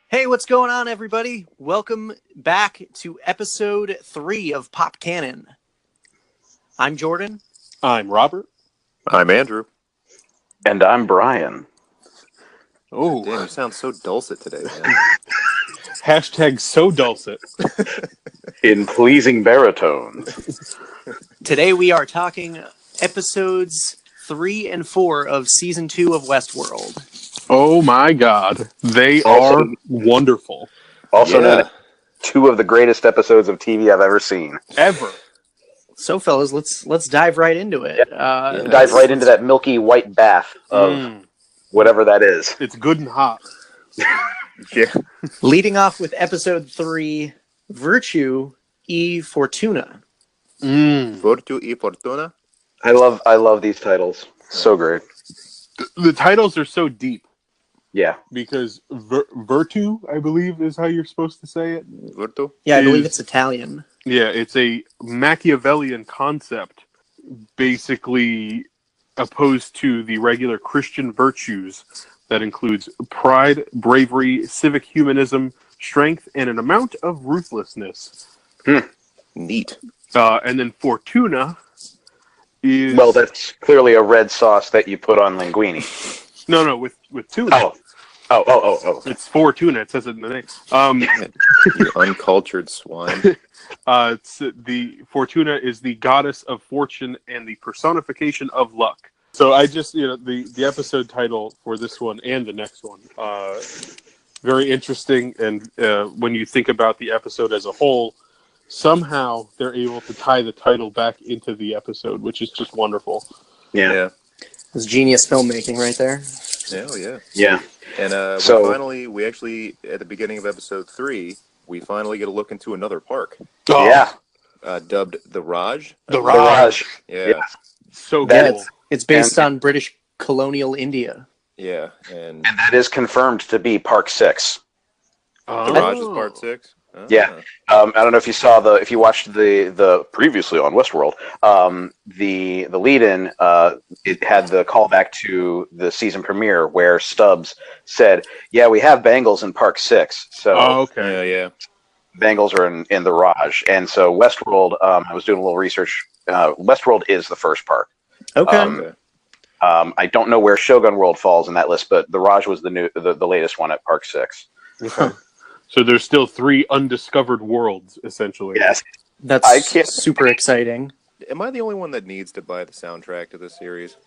Hey, what's going on, everybody? Welcome back to episode 3 of Pop Kannon. I'm Jordan. I'm Robert. I'm Andrew. And I'm Brian. Oh, damn, you sound so dulcet today, man. Hashtag so dulcet. In pleasing baritone. Today we are talking episodes 3 and 4 of season 2 of Westworld. Oh my God, they are wonderful. Also known as 2 of the greatest episodes of TV I've ever seen. Ever. So, fellas, let's dive right into it. Dive right into that milky white bath of whatever that is. It's good and hot. Yeah. Leading off with episode 3, Virtù e Fortuna. Virtù e Fortuna? I love these titles. So great. The titles are so deep Yeah. because Virtù, I believe, is how you're supposed to say it. Virtù? Yeah, I believe it's Italian. Yeah, it's a Machiavellian concept, basically opposed to the regular Christian virtues that includes pride, bravery, civic humanism, strength, and an amount of ruthlessness. Neat. And then Fortuna is... Well, that's clearly a red sauce that you put on linguine. No, with tuna. Oh. It's Fortuna. It says it in the name. You uncultured swine. It's the Fortuna is the goddess of fortune and the personification of luck. So I just, the episode title for this one and the next one, very interesting. And when you think about the episode as a whole, somehow they're able to tie the title back into the episode, which is just wonderful. Yeah. It's genius filmmaking right there. Hell yeah. Yeah. And we actually, at the beginning of episode 3, we finally get a look into another park. Oh, Yeah. Dubbed the Raj. The Raj. Yeah. So That's- cool. It's based on British colonial India. Yeah. And And that is confirmed to be Park 6. the Raj is part 6? Oh. Yeah. I don't know if you watched the previously on Westworld, the lead-in, it had the callback to the season premiere where Stubbs said, "Yeah, we have Bengals in Park 6." So Okay. Yeah. Bengals are in the Raj, and so Westworld. I was doing a little research. Westworld is the first park. Okay. Okay. I don't know where Shogun World falls in that list, but the Raj was the latest one at Park 6. Okay. So there's still 3 undiscovered worlds, essentially. Yes. That's super exciting. Am I the only one that needs to buy the soundtrack to this series?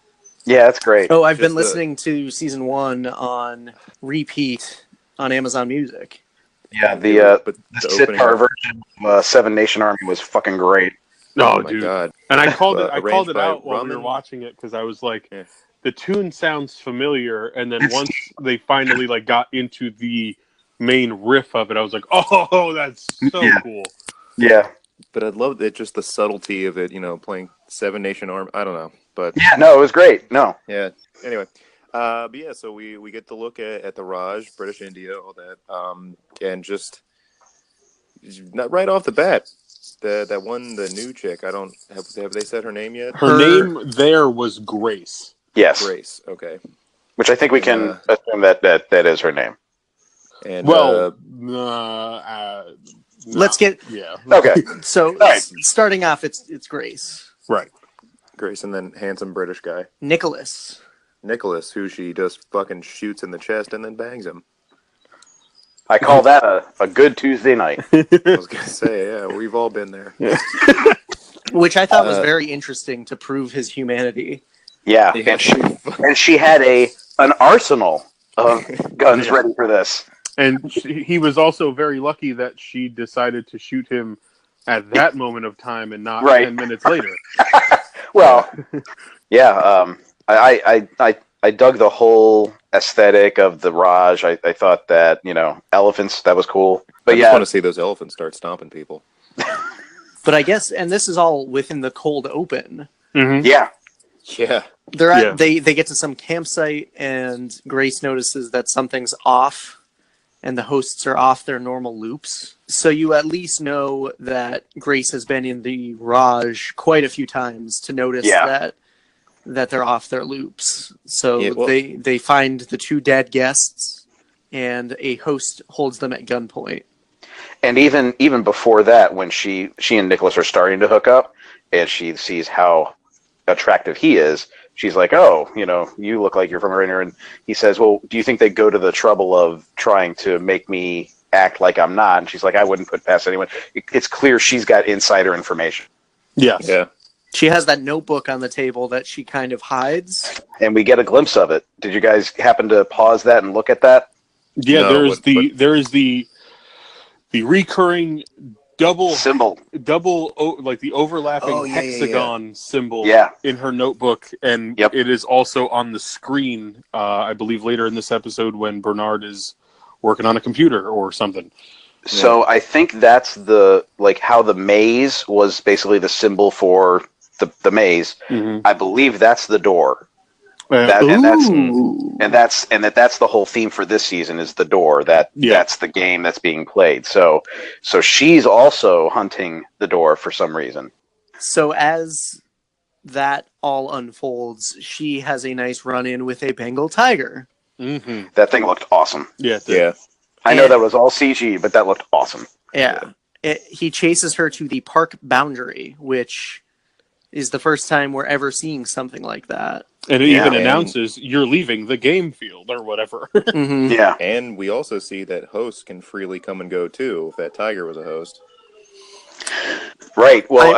Yeah, that's great. Oh, I've been Just listening to season 1 on repeat on Amazon Music. Yeah, But the the opening sitar up- version of Seven Nation Army was fucking great. Oh, my dude. God. And I called it. I Arranged called it by out while we were Ramen. watching it because I was like, Yeah. the tune sounds familiar, and then once they finally got into the main riff of it, I was like, oh, that's so cool. Yeah. But I love it, just the subtlety of it, playing Seven Nation Army. I don't know. But Yeah, no, it was great. No. yeah. Anyway. But yeah, so we get to look at the Raj, British India, all that. And just not right off the bat, that one, the new chick, I don't have they said her name yet? Her name there was Grace. Yes. Grace. Okay. Which I think we can assume that is her name. And Well, Let's get yeah. Okay. so right. starting off. It's Grace, Right. Grace, and then handsome British guy Nicholas. Nicholas, who she just fucking shoots in the chest and then bangs him. I call that a good Tuesday night. I was gonna say, yeah, we've all been there. Which I thought was very interesting to prove his humanity. Yeah. Yeah. And she had an arsenal of guns ready for this. And he was also very lucky that she decided to shoot him at that moment of time and not 10 minutes later. Well, yeah. I dug the whole aesthetic of the Raj. I thought that elephants, that was cool. But I just want to see those elephants start stomping people. But I guess, and this is all within the cold open. Mm-hmm. Yeah. Yeah. They're at, they get to some campsite, and Grace notices that something's off, and the hosts are off their normal loops. So you at least know that Grace has been in the Raj quite a few times to notice that they're off their loops. So they find the 2 dead guests, and a host holds them at gunpoint. And even before that, when she and Nicholas are starting to hook up, and she sees how attractive he is, she's like, "Oh, you look like you're from Rainer." And he says, "Well, do you think they go to the trouble of trying to make me act like I'm not?" And she's like, "I wouldn't put past anyone." It's clear she's got insider information. Yes. Yeah. She has that notebook on the table that she kind of hides. And we get a glimpse of it. Did you guys happen to pause that and look at that? Yeah, No, there is the recurring double Symbol. like the overlapping hexagon symbol in her notebook, and it is also on the screen. I believe later in this episode when Bernard is working on a computer or something. So I think that's how the maze was basically the symbol for the maze. Mm-hmm. I believe that's the door. That's the whole theme for this season is the door. That's the game that's being played. So she's also hunting the door for some reason. So as that all unfolds, she has a nice run-in with a Bengal tiger. Mm-hmm. That thing looked awesome. Yeah. I know that was all CG, but that looked awesome. Yeah. He chases her to the park boundary, which is the first time we're ever seeing something like that. And it even announces you're leaving the game field or whatever. Mm-hmm. Yeah. And we also see that hosts can freely come and go too, if that tiger was a host. Right. Well,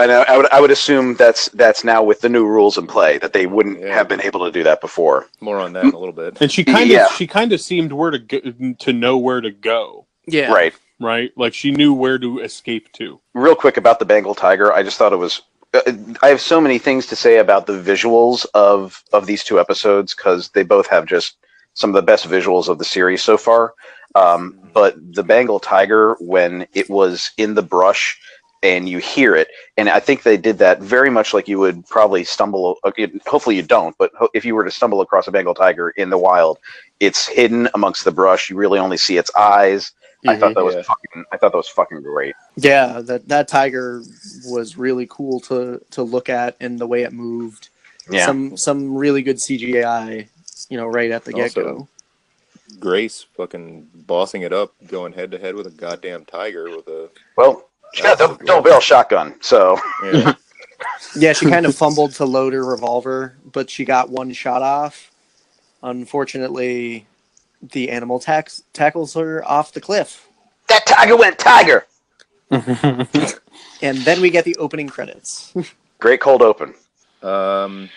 I would assume that's now with the new rules in play that they wouldn't have been able to do that before. More on that in a little bit. And she kind of seemed to know where to go. Yeah. Right. Like she knew where to escape to. Real quick about the Bengal tiger, I just thought it was. I have so many things to say about the visuals of these two episodes because they both have just some of the best visuals of the series so far. But the Bengal tiger, when it was in the brush and you hear it, and I think they did that very much like you would probably stumble. Hopefully you don't, but if you were to stumble across a Bengal tiger in the wild, it's hidden amongst the brush. You really only see its eyes. I thought that was fucking great. Yeah, that tiger was really cool to look at, and the way it moved. Yeah. Some really good CGI, right at the get-go. Grace fucking bossing it up, going head to head with a goddamn tiger with a. Well, she got the double barrel shotgun, so. Yeah. Yeah, she kind of fumbled to load her revolver, but she got one shot off. Unfortunately, the animal tackles her off the cliff. That tiger went tiger! And then we get the opening credits. Great cold open. So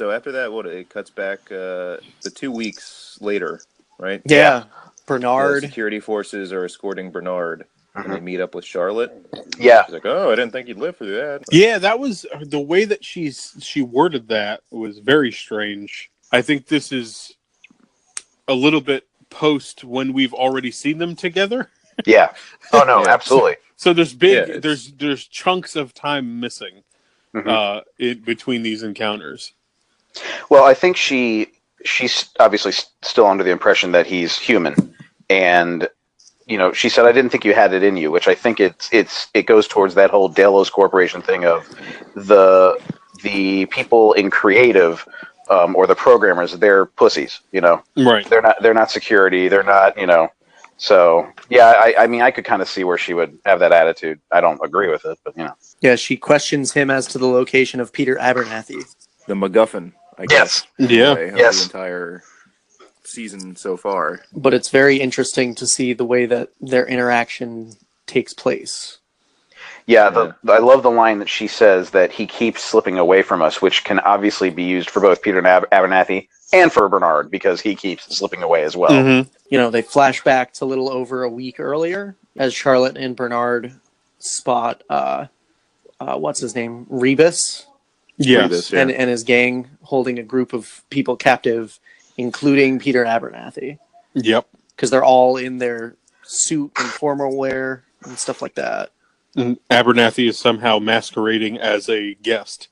after that, it cuts back the 2 weeks later, right? Yeah. Bernard. The security forces are escorting Bernard, and they meet up with Charlotte. Yeah. She's like, "Oh, I didn't think you'd live through that." Yeah, that was the way that she worded that was very strange. I think this is a little bit post when we've already seen them together. Yeah. Oh no, absolutely. So there's there's chunks of time missing in between these encounters. Well, I think she's obviously still under the impression that he's human, and she said, "I didn't think you had it in you," which I think it goes towards that whole Delos Corporation thing of the people in creative. Or the programmers, they're pussies, Right. They're not security. They're not, So yeah, I mean, I could kind of see where she would have that attitude. I don't agree with it, but Yeah, she questions him as to the location of Peter Abernathy. The MacGuffin, I guess. Yeah. The entire season so far. But it's very interesting to see the way that their interaction takes place. Yeah, I love the line that she says that he keeps slipping away from us, which can obviously be used for both Peter Abernathy and for Bernard because he keeps slipping away as well. Mm-hmm. They flash back to a little over a week earlier as Charlotte and Bernard spot, what's his name? Rebus? Yes. Rebus, yeah. And his gang holding a group of people captive, including Peter Abernathy. Yep. Because they're all in their suit and formal wear and stuff like that. And Abernathy is somehow masquerading as a guest.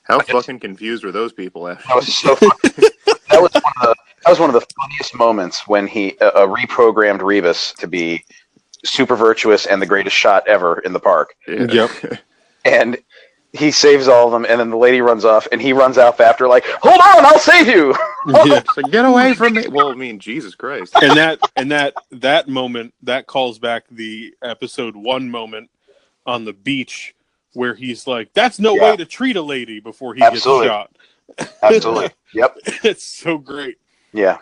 How fucking confused were those people after? That was so funny. that was one of the funniest moments when he reprogrammed Rebus to be super virtuous and the greatest shot ever in the park. Yeah. Yep. And he saves all of them, and then the lady runs off, and he runs out after like, "Hold on, I'll save you." Yeah. It's like, get away from me. Well, I mean, Jesus Christ. And that moment that calls back the episode 1 moment on the beach where he's like, "That's no way to treat a lady," before he Absolutely. gets shot. Absolutely. Yep. It's so great. Yeah.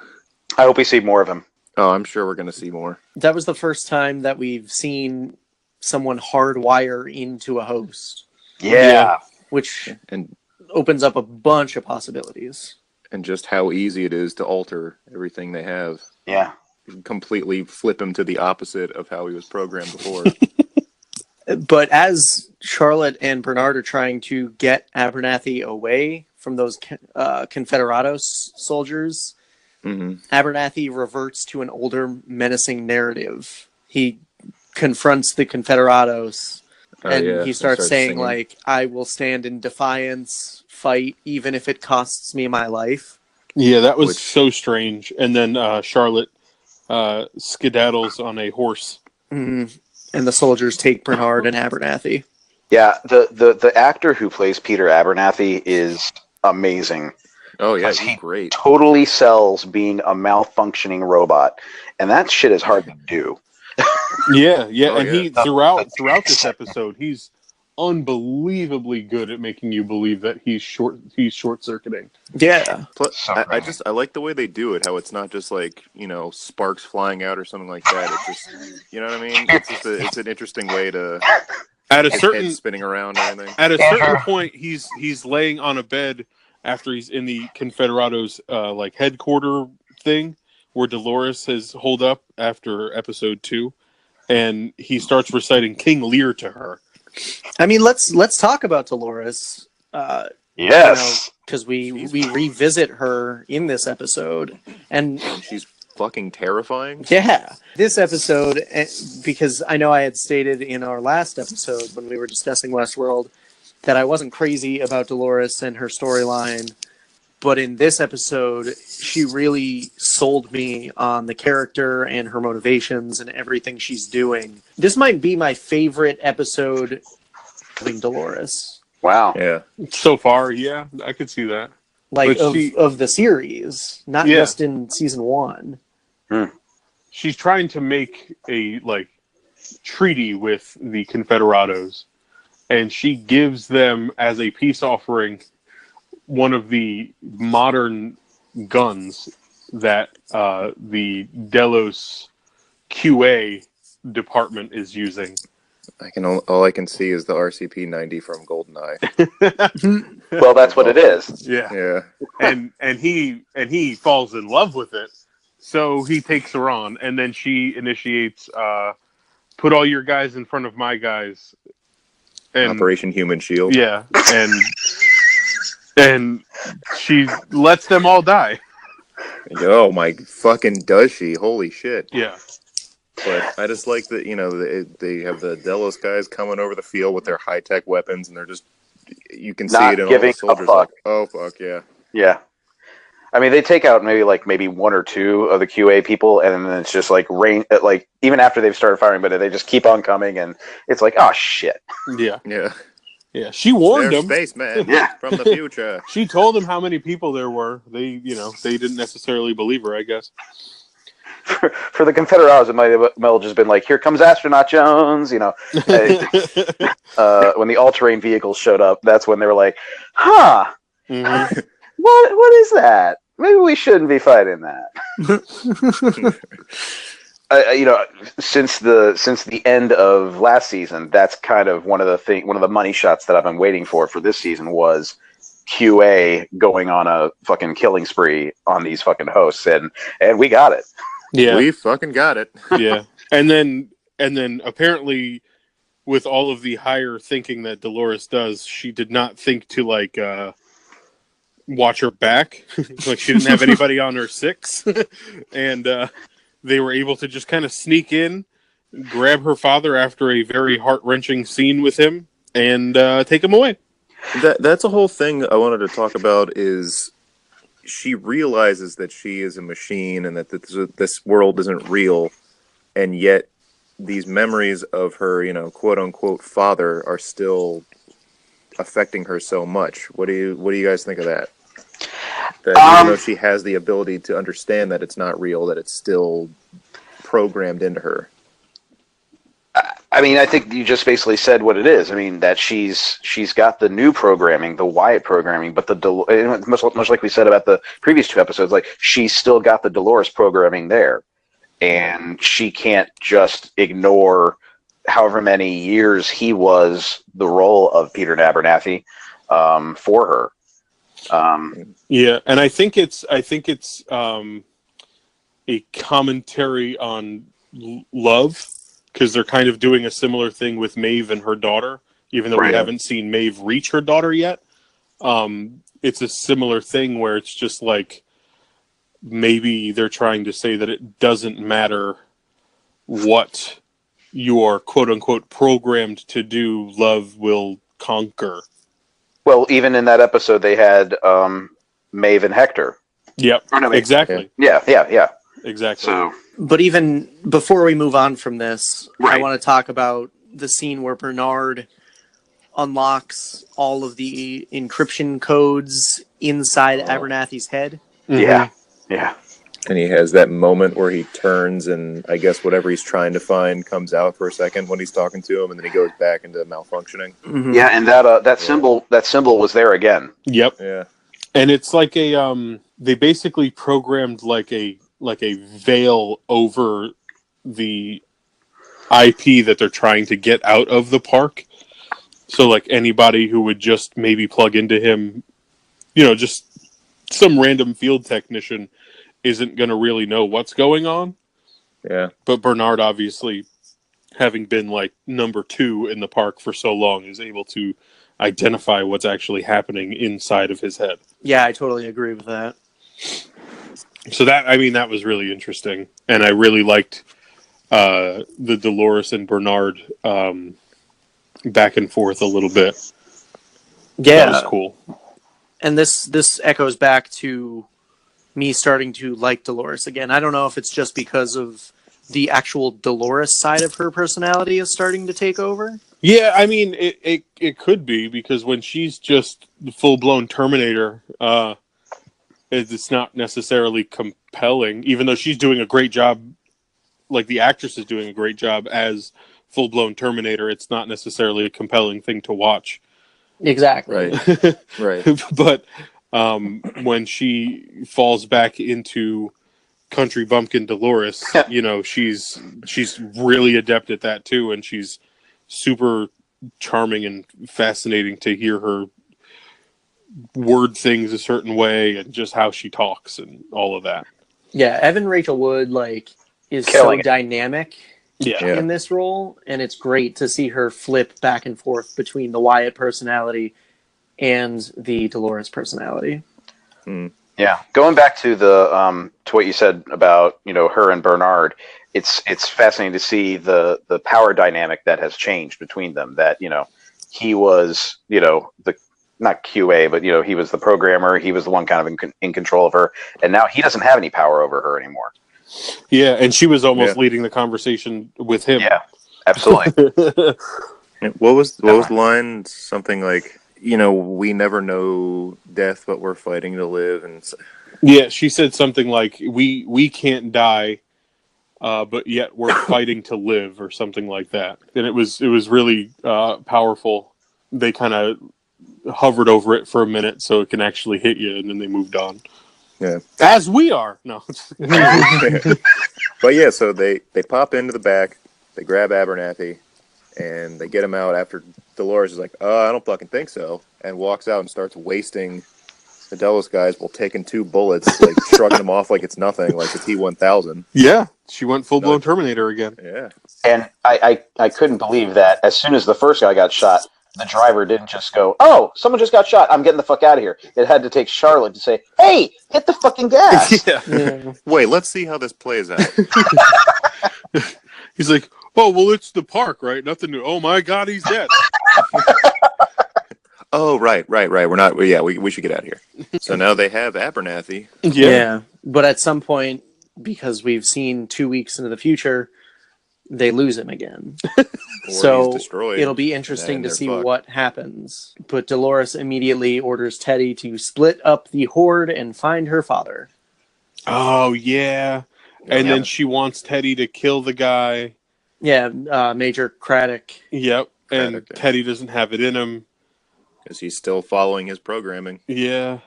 I hope we see more of him. Oh, I'm sure we're going to see more. That was the first time that we've seen someone hardwire into a host, Yeah. which And opens up a bunch of possibilities. and just how easy it is to alter everything they have. Yeah. Completely flip him to the opposite of how he was programmed before. But as Charlotte and Bernard are trying to get Abernathy away from those Confederados soldiers, Mm-hmm. Abernathy reverts to an older, menacing narrative. He confronts the Confederados, and he starts saying, singing. like, "I will stand in defiance, fight, even if it costs me my life." Yeah, that was Which- so strange. And then Charlotte skedaddles on a horse. Mhm. And the soldiers take Bernard and Abernathy. Yeah. The actor who plays Peter Abernathy is amazing. Oh, yeah, Because he's he great. totally sells being a malfunctioning robot. And that shit is hard to do. Yeah, Oh, and yeah. he throughout this episode, he's unbelievably good at making you believe that he's short circuiting. Yeah. Plus, So I great. like the way they do it. How it's not just like, sparks flying out or something like that. It's just, you know what I mean? It's just it's an interesting way to At a his certain head spinning around and everything. at a certain point, he's laying on a bed after he's in the Confederados like headquarter thing where Dolores has holed up after episode 2, and he starts reciting King Lear to her. I mean, let's talk about Dolores. Yes. Because we revisit her in this episode, and She's fucking terrifying. yeah, this episode, because I know I had stated in our last episode when we were discussing Westworld that I wasn't crazy about Dolores and her storyline, but in this episode, she really sold me on the character and her motivations and everything she's doing. This might be my favorite episode of Dolores. Wow. Yeah. So far, yeah, I could see that. Like, But she- of the series, not Yeah. just in season 1. She's trying to make a treaty with the Confederados, and she gives them as a peace offering one of the modern guns that the Delos QA department is using. All I can see is the RCP-90 from GoldenEye. Well, that's what it is. Yeah, Yeah. and he falls in love with it, so he takes her on, and then she initiates put all your guys in front of my guys, and Operation Human Shield. yeah, and she lets them all die. Oh my fucking does she? Holy shit. Yeah. But I just like that, they have the Delos guys coming over the field with their high-tech weapons, and they're just, you can see Not it in all giving the soldiers. a fuck. Like, oh, fuck, yeah. Yeah. I mean, they take out maybe 1 or 2 of the QA people, and then it's just rain. Even after they've started firing, but they just keep on coming, and it's like, oh shit. Yeah. Yeah. Yeah. She warned They're them. spacemen Yeah. from the future. She told them how many people there were. They didn't necessarily believe her, I guess. For the Confederados, it might have just been like, "Here comes Astronaut Jones." When the all-terrain vehicles showed up, that's when they were like, "Huh, Mhm. what is that? Maybe we shouldn't be fighting that." Since the end of last season, that's kind of one of the money shots that I've been waiting for this season was QA going on a fucking killing spree on these fucking hosts, and we got it. Yeah. We fucking got it. Yeah. And then apparently with all of the higher thinking that Dolores does, she did not think to watch her back. She didn't have anybody on her 6. And they were able to just kind of sneak in, grab her father after a very heart-wrenching scene with him, and take him away. That's a whole thing I wanted to talk about is she realizes that she is a machine and that this world isn't real, and yet these memories of her, quote-unquote father are still affecting her so much. What do you guys think of that? That even though she has the ability to understand that it's not real, that it's still programmed into her. I mean, I think you just basically said what it is. I mean, that she's got the new programming, the Wyatt programming, but much like we said about the previous 2 episodes, like she's still got the Dolores programming there, and she can't just ignore however many years he was the role of Peter Abernathy for her. Yeah, and I think it's a commentary on love, because they're kind of doing a similar thing with Maeve and her daughter, even though we haven't seen Maeve reach her daughter yet. It's a similar thing where it's just like maybe they're trying to say that it doesn't matter what you are quote unquote programmed to do, love will conquer. Well, even in that episode, they had Maeve and Hector. Yep, exactly. Yeah, exactly. So, But even before we move on from this, Right. I want to talk about the scene where Bernard unlocks all of the encryption codes inside Abernathy's head. yeah. And he has that moment where he turns and I guess whatever he's trying to find comes out for a second when he's talking to him, and then he goes back into malfunctioning. Mm-hmm. Yeah, and that symbol was there again. Yep. Yeah. And it's like they basically programmed like a veil over the IP that they're trying to get out of the park. So like anybody who would just maybe plug into him, just some random field technician isn't going to really know what's going on. Yeah. But Bernard, obviously, having been like number 2 in the park for so long, is able to identify what's actually happening inside of his head. Yeah, I totally agree with that. So that was really interesting. And I really liked the Dolores and Bernard back and forth a little bit. Yeah. That was cool. And this echoes back to me starting to like Dolores again. I don't know if it's just because of the actual Dolores side of her personality is starting to take over. Yeah, I mean, it could be, because when she's just the full-blown Terminator, it's not necessarily compelling, even though she's doing a great job, like the actress is doing a great job as full-blown Terminator. It's not necessarily a compelling thing to watch. Exactly. Right. But when she falls back into country bumpkin Dolores, she's really adept at that too, and she's super charming and fascinating to hear her word things a certain way and just how she talks and all of that. Yeah, Evan Rachel Wood is Killing so it. dynamic Yeah. in this role, and it's great to see her flip back and forth between the Wyatt personality and the Dolores personality. Yeah, going back to the to what you said about her and Bernard, it's fascinating to see the power dynamic that has changed between them. That he was the not QA, but he was the programmer. He was the one kind of in control of her, and now he doesn't have any power over her anymore. Yeah, and she was almost leading the conversation with him. Yeah, absolutely. What was the line? Something like, we never know death, but we're fighting to live. And Yeah, she said something like, we can't die, but yet we're fighting to live, or something like that. And it was really powerful. They kind of hovered over it for a minute so it can actually hit you, and then they moved on. Yeah. As we are. No. But yeah, so they pop into the back, they grab Abernathy, and they get him out after Dolores is like, I don't fucking think so, and walks out and starts wasting the Delos guys while taking 2 bullets, like shrugging them off like it's nothing, like the T-1000. Yeah, she went full-blown Terminator again. Yeah. And I couldn't believe that as soon as the first guy got shot, the driver didn't just go, "Oh, someone just got shot. I'm getting the fuck out of here." It had to take Charlotte to say, "Hey, hit the fucking gas." Yeah. Wait, let's see how this plays out. He's like, "Oh, well, it's the park, right? Nothing new. Oh my God, he's dead." Oh, right. We're not. Yeah, we should get out of here. So now they have Abernathy. Yeah. But at some point, because we've seen 2 weeks into the future, they lose him again. Or So he's destroyed, it'll be interesting and to they're see fucked. what happens. But Dolores immediately orders Teddy to split up the horde and find her father. Oh, yeah. And Yeah. then she wants Teddy to kill the guy. Yeah, Major Craddock. Yep. And Craddock, yeah. Teddy doesn't have it in him. Because he's still following his programming. Yeah.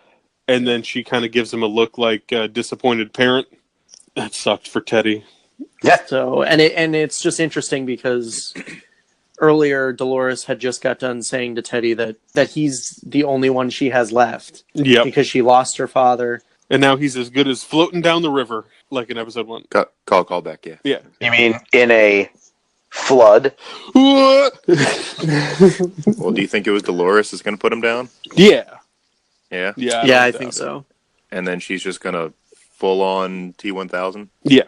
And then she kind of gives him a look like a disappointed parent. That sucked for Teddy. So it's just interesting because earlier Dolores had just got done saying to Teddy that he's the only one she has left Yep. because she lost her father. And now he's as good as floating down the river, like in episode 1. Call back, yeah. Yeah. You mean in a flood? Well, do you think it was Dolores that's going to put him down? Yeah. Yeah? Yeah. Yeah, I don't think doubt it. so. And then she's just going to full on T-1000? Yeah.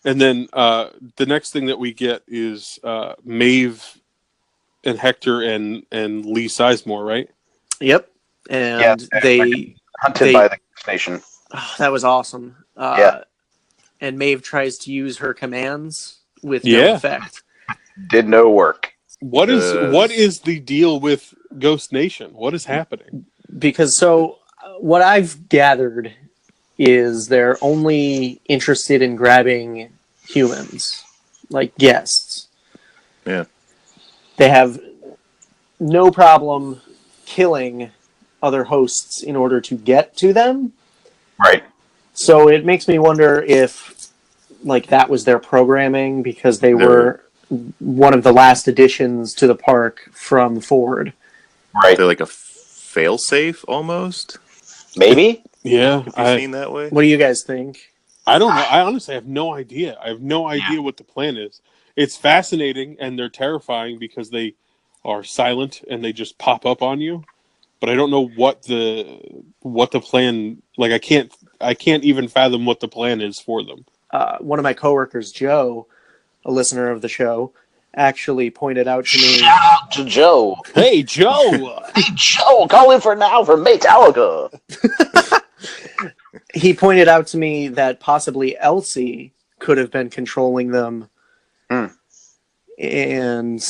And then the next thing that we get is Maeve and Hector and Lee Sizemore, right? Yep. And Yeah, they Hunted by the Nation. oh, that was awesome. Yeah. And Maeve tries to use her commands with Yeah. no effect. Did no work. What is the deal with Ghost Nation? What is happening? Because what I've gathered is they're only interested in grabbing humans, like guests. Yeah. They have no problem killing other hosts in order to get to them. Right. So it makes me wonder if like that was their programming because they were one of the last additions to the park from Ford. Right. They're like a fail-safe almost? Maybe? Yeah. If you've seen that way? What do you guys think? I don't know. I honestly have no idea. I have no idea what the plan is. It's fascinating and they're terrifying because they are silent and they just pop up on you. But I don't know what the plan. Like I can't even fathom what the plan is for them. One of my coworkers, Joe, a listener of the show, actually pointed out to me. Shout out to Joe. Hey Joe, Hey, Joe, call in for now for Metallica. He pointed out to me that possibly Elsie could have been controlling them, and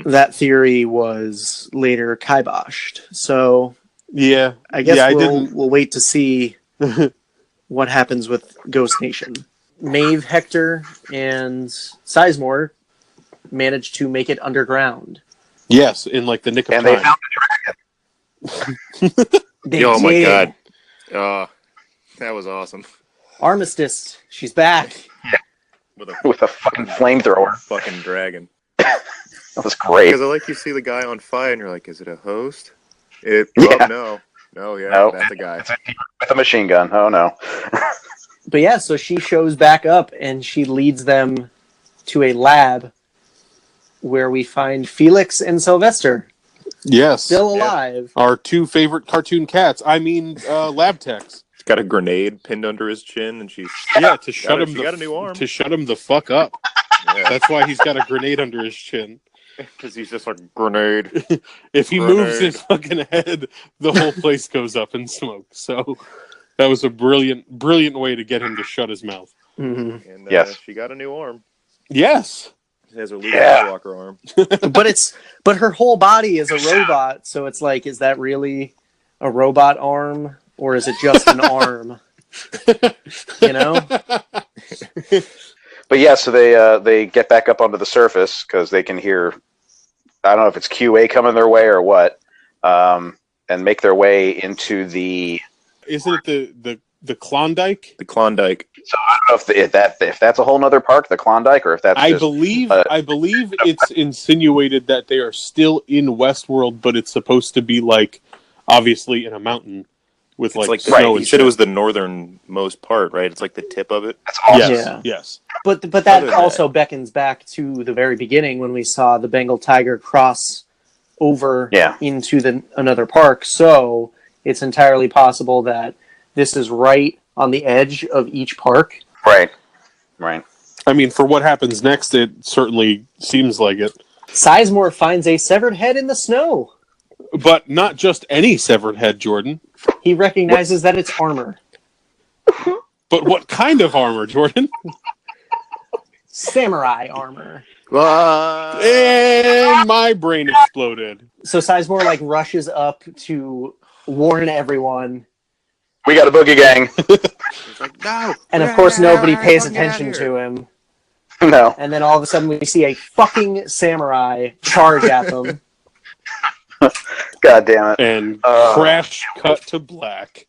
that theory was later kiboshed. So yeah, I guess yeah, we'll wait to see what happens with Ghost Nation. Maeve, Hector, and Sizemore managed to make it underground. Yes, in like the nick of And time. they found a dragon. They Oh my did. god. That was awesome. Armistice, she's back. With a fucking flamethrower. Fucking dragon. That was great. Because I like you see the guy on fire and you're like, is it a host? Yeah. No. No, yeah, No. that's a guy. With a machine gun. Oh, no. But yeah, so she shows back up and she leads them to a lab where we find Felix and Sylvester Yes, still alive. our two favorite cartoon cats. I mean, lab techs. He's got a grenade pinned under his chin and she's... Yeah, to shut him. She got a new arm. To shut him the fuck up. Yeah, That's why he's got a grenade under his chin. because he's just like, grenade. If he Grenade. moves his fucking head, the whole place goes up in smoke. So that was a brilliant way to get him to shut his mouth. Mm-hmm. And Yes. she got a new arm. Yes. She has her Luke Yeah. Skywalker arm. But her whole body is a robot, so it's like, is that really a robot arm or is it just an arm? You know? But yeah, so they get back up onto the surface because they can hear, I don't know if it's QA coming their way or what, and make their way into the... Isn't it the Klondike? The Klondike. So I don't know if that's a whole nother park, the Klondike, or if that's I just... believe it's insinuated that they are still in Westworld, but it's supposed to be like obviously in a mountain with It's like, snow. you and said shit. it was the northernmost part, right? It's like the tip of it. That's awesome. Yes, Yeah. yes. But Other that than also beckons back to the very beginning when we saw the Bengal tiger cross over into another park. So it's entirely possible that this is right on the edge of each park. Right. I mean, for what happens next, it certainly seems like it. Sizemore finds a severed head in the snow. But not just any severed head, Jordan. He recognizes that it's armor. But what kind of armor, Jordan? samurai armor. And my brain exploded. So Sizemore like rushes up to warn everyone, We got a boogie gang. It's like, no. and of course nobody pays attention to him. No. And then all of a sudden we see a fucking samurai charge at them. God damn it. And crash cut to black.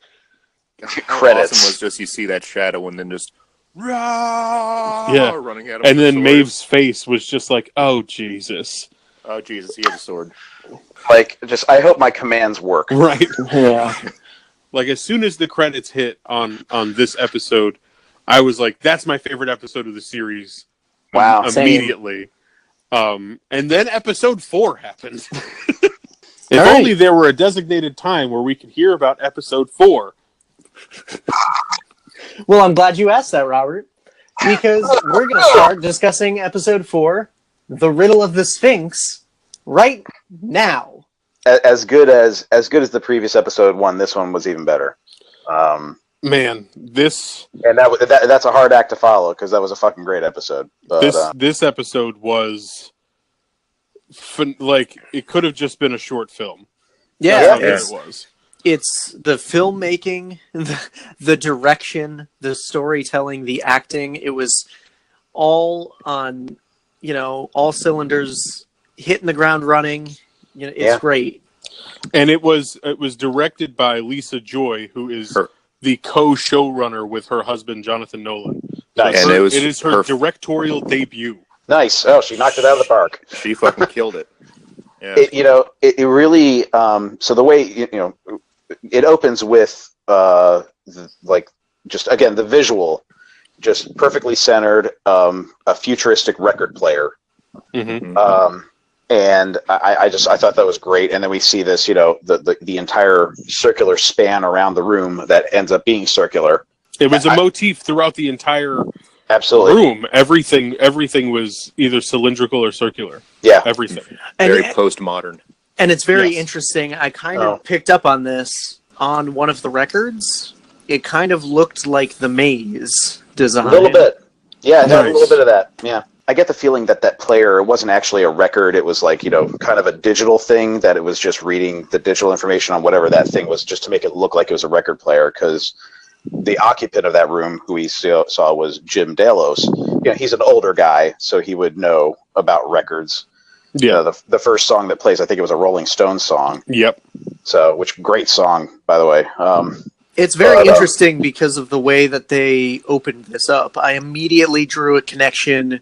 How Credits. awesome was just you see that shadow and then just running at him. And with then the sword. Maeve's face was just like, oh, Jesus. Oh Jesus, he has a sword. Like, just, I hope my commands work. Right. Yeah. Like, as soon as the credits hit on this episode, I was like, that's my favorite episode of the series. Wow. Immediately. And then episode 4 happened. If All right. only there were a designated time where we could hear about episode 4. Well, I'm glad you asked that, Robert, because we're going to start discussing episode 4, The Riddle of the Sphinx, right now. As good as the previous episode 1, this one was even better. Man, this And that's a hard act to follow because that was a fucking great episode. But, this episode was like, it could have just been a short film. Yeah, That's how good it's, it was. it's the filmmaking, the direction, the storytelling, the acting. It was all on, all cylinders, hitting the ground running. It's great. And it was directed by Lisa Joy, who is the co-showrunner with her husband Jonathan Nolan. Nice. And it is her directorial debut. nice. Oh, she knocked it out of the park. She fucking killed it. Yeah. It really. So the way it opens with just again the visual, just perfectly centered, a futuristic record player. Mm-hmm. And I thought that was great. And then we see this, the entire circular span around the room that ends up being circular. It was a motif throughout the entire Absolutely room. Everything was either cylindrical or circular. Yeah. Everything. Very postmodern. And it's very Yes. interesting. I kind of picked up on this on one of the records. It kind of looked like the maze design. A little bit. Yeah, it had a Nice. little bit of that. Yeah. I get the feeling that player, it wasn't actually a record. It was like, kind of a digital thing, that it was just reading the digital information on whatever that thing was just to make it look like it was a record player. Because the occupant of that room, who we saw was Jim Delos. He's an older guy, so he would know about records. Yeah. The first song that plays, I think it was a Rolling Stones song. Yep. So, great song, by the way. It's very interesting because of the way that they opened this up. I immediately drew a connection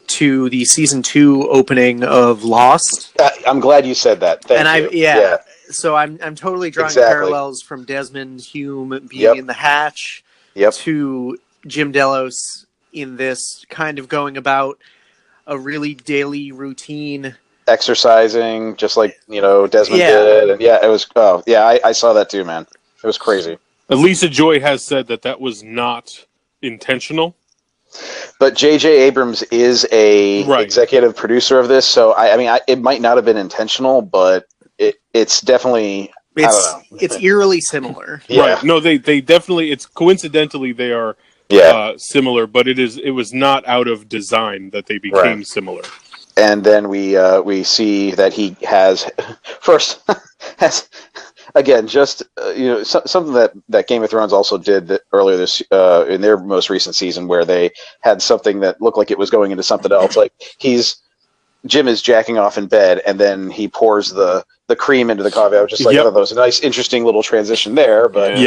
to the season 2 opening of Lost. I'm glad you said that. Thank you. So I'm totally drawing Exactly. parallels from Desmond Hume being in the hatch to Jim Delos in this, kind of going about a really daily routine. Exercising, just like, Desmond did. And it was, I saw that too, man. It was crazy. Lisa Joy has said that was not intentional. But J.J. Abrams is a executive producer of this, so it might not have been intentional, but it's definitely, I don't know. It's eerily similar. Yeah. Right. No, they definitely, it's coincidentally they are similar, but it was not out of design that they became similar. And then we see that he has again, just something that Game of Thrones also did earlier this in their most recent season, where they had something that looked like it was going into something else. Like Jim is jacking off in bed, and then he pours the cream into the coffee. I was just like, oh, that was a nice, interesting little transition there. But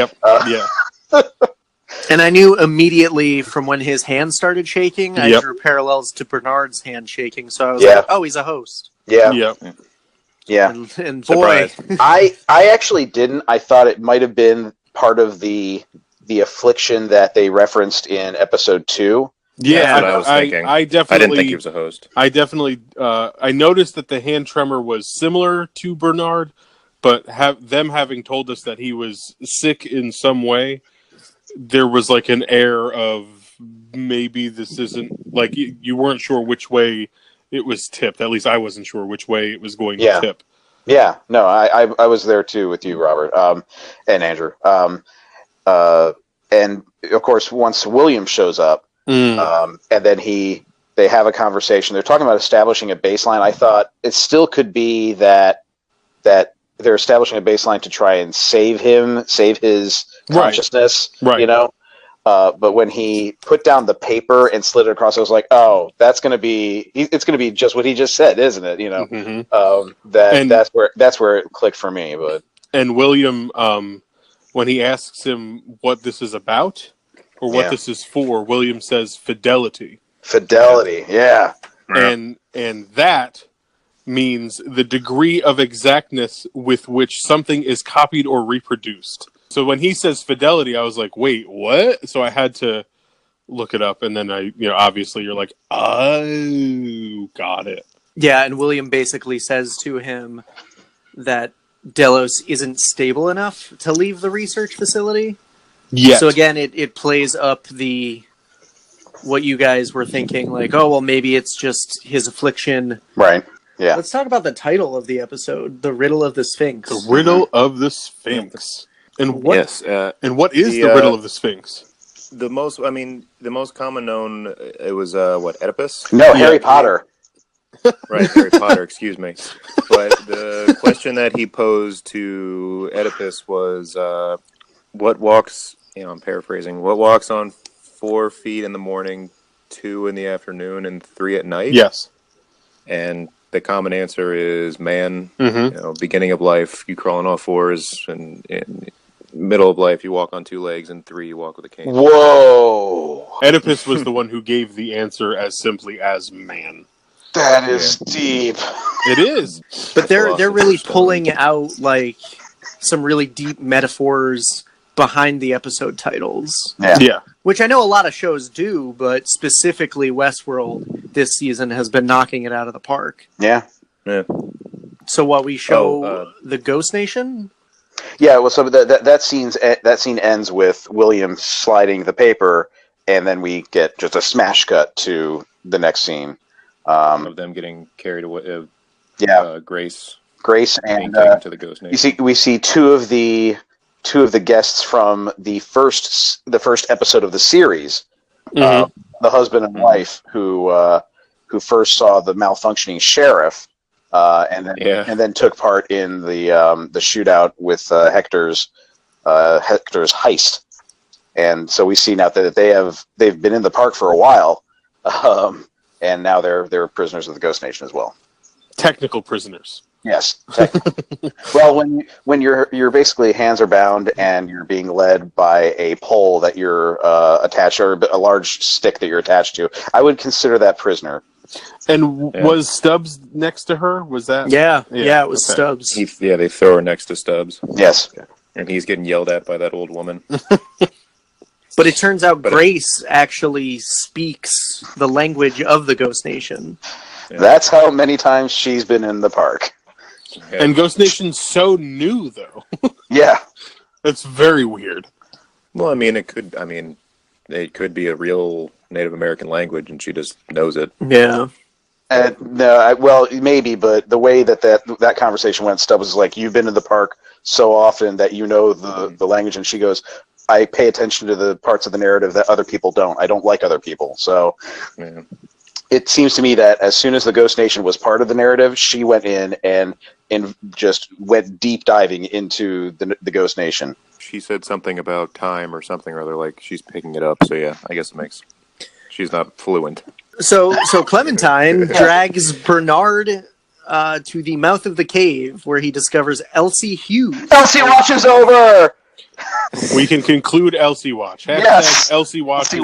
And I knew immediately from when his hand started shaking, I drew parallels to Bernard's hand shaking. So I was like, oh, he's a host. Yeah. Yep. Yeah. And boy, I actually didn't. I thought it might have been part of the affliction that they referenced in episode 2. Yeah, that's what I was thinking. I didn't think he was a host. I definitely I noticed that the hand tremor was similar to Bernard, but them having told us that he was sick in some way, there was like an air of maybe this isn't, like, you weren't sure which way it was tipped. At least I wasn't sure which way it was going to tip. Yeah, no, I was there too with you, Robert, and Andrew. And of course, once William shows up, and then he They have a conversation. They're talking about establishing a baseline. I thought it still could be that they're establishing a baseline to try and save his consciousness, Right. you know? But when he put down the paper and slid it across, I was like, "Oh, it's going to be just what he just said, isn't it?" You know, that's where it clicked for me. But William, when he asks him what this is about or what this is for, William says fidelity. Fidelity, yeah. And that means the degree of exactness with which something is copied or reproduced. So when he says fidelity, I was like, wait, what? So I had to look it up, and then obviously you're like, oh, got it. Yeah, and William basically says to him that Delos isn't stable enough to leave the research facility. Yes. So again, it plays up what you guys were thinking, like, oh, well, maybe it's just his affliction. Right. Yeah. Let's talk about the title of the episode, The Riddle of the Sphinx. The Riddle of the Sphinx. And what, Yes. And what is the Riddle of the Sphinx? The most common known, it was, Oedipus? No, Harry Potter. Right, Harry Potter, excuse me. But the question that he posed to Oedipus was, what walks, I'm paraphrasing, what walks on 4 feet in the morning, 2 in the afternoon, and 3 at night? Yes. And the common answer is man. Beginning of life, you crawl on all fours, and middle of life, you walk on 2 legs, and 3, you walk with a cane. Whoa! Oedipus was the one who gave the answer as simply as man. That is deep. It is. But they're really pulling out like some really deep metaphors behind the episode titles. Yeah. Which I know a lot of shows do, but specifically Westworld this season has been knocking it out of the park. Yeah. So what we show the Ghost Nation? Yeah, well, so that scene ends with William sliding the paper, and then we get just a smash cut to the next scene of them getting carried away. Grace and taken to the Ghost Nation. we see two of the guests from the first episode of the series, the husband and wife who first saw the malfunctioning sheriff. And then took part in the shootout with Hector's heist, and so we see now that they've been in the park for a while, and now they're prisoners of the Ghost Nation as well. Technical prisoners. Yes. Well, when you're basically hands are bound and you're being led by a pole that you're attached, or a large stick that you're attached to, I would consider that prisoner. And was Stubbs next to her? Was that? Yeah, it was Stubbs. They throw her next to Stubbs. Yes. And he's getting yelled at by that old woman. But it turns out Grace actually speaks the language of the Ghost Nation. Yeah. That's how many times she's been in the park. Yeah. And Ghost Nation's so new, though. Yeah. That's very weird. Well, it could be a real Native American language, and she just knows it. Yeah. Well, maybe, but the way that conversation went, Stubbs was like, "You've been in the park so often that you know the language," and she goes, "I pay attention to the parts of the narrative that other people don't. I don't like other people." So it seems to me that as soon as the Ghost Nation was part of the narrative, she went in and just went deep diving into the Ghost Nation. She said something about time or something or other, like she's picking it up. So yeah, I guess it makes. She's not fluent. So Clementine drags Bernard to the mouth of the cave where he discovers Elsie Hughes. Elsie Watch is over! We can conclude Elsie Watch. Yes! Elsie Watch is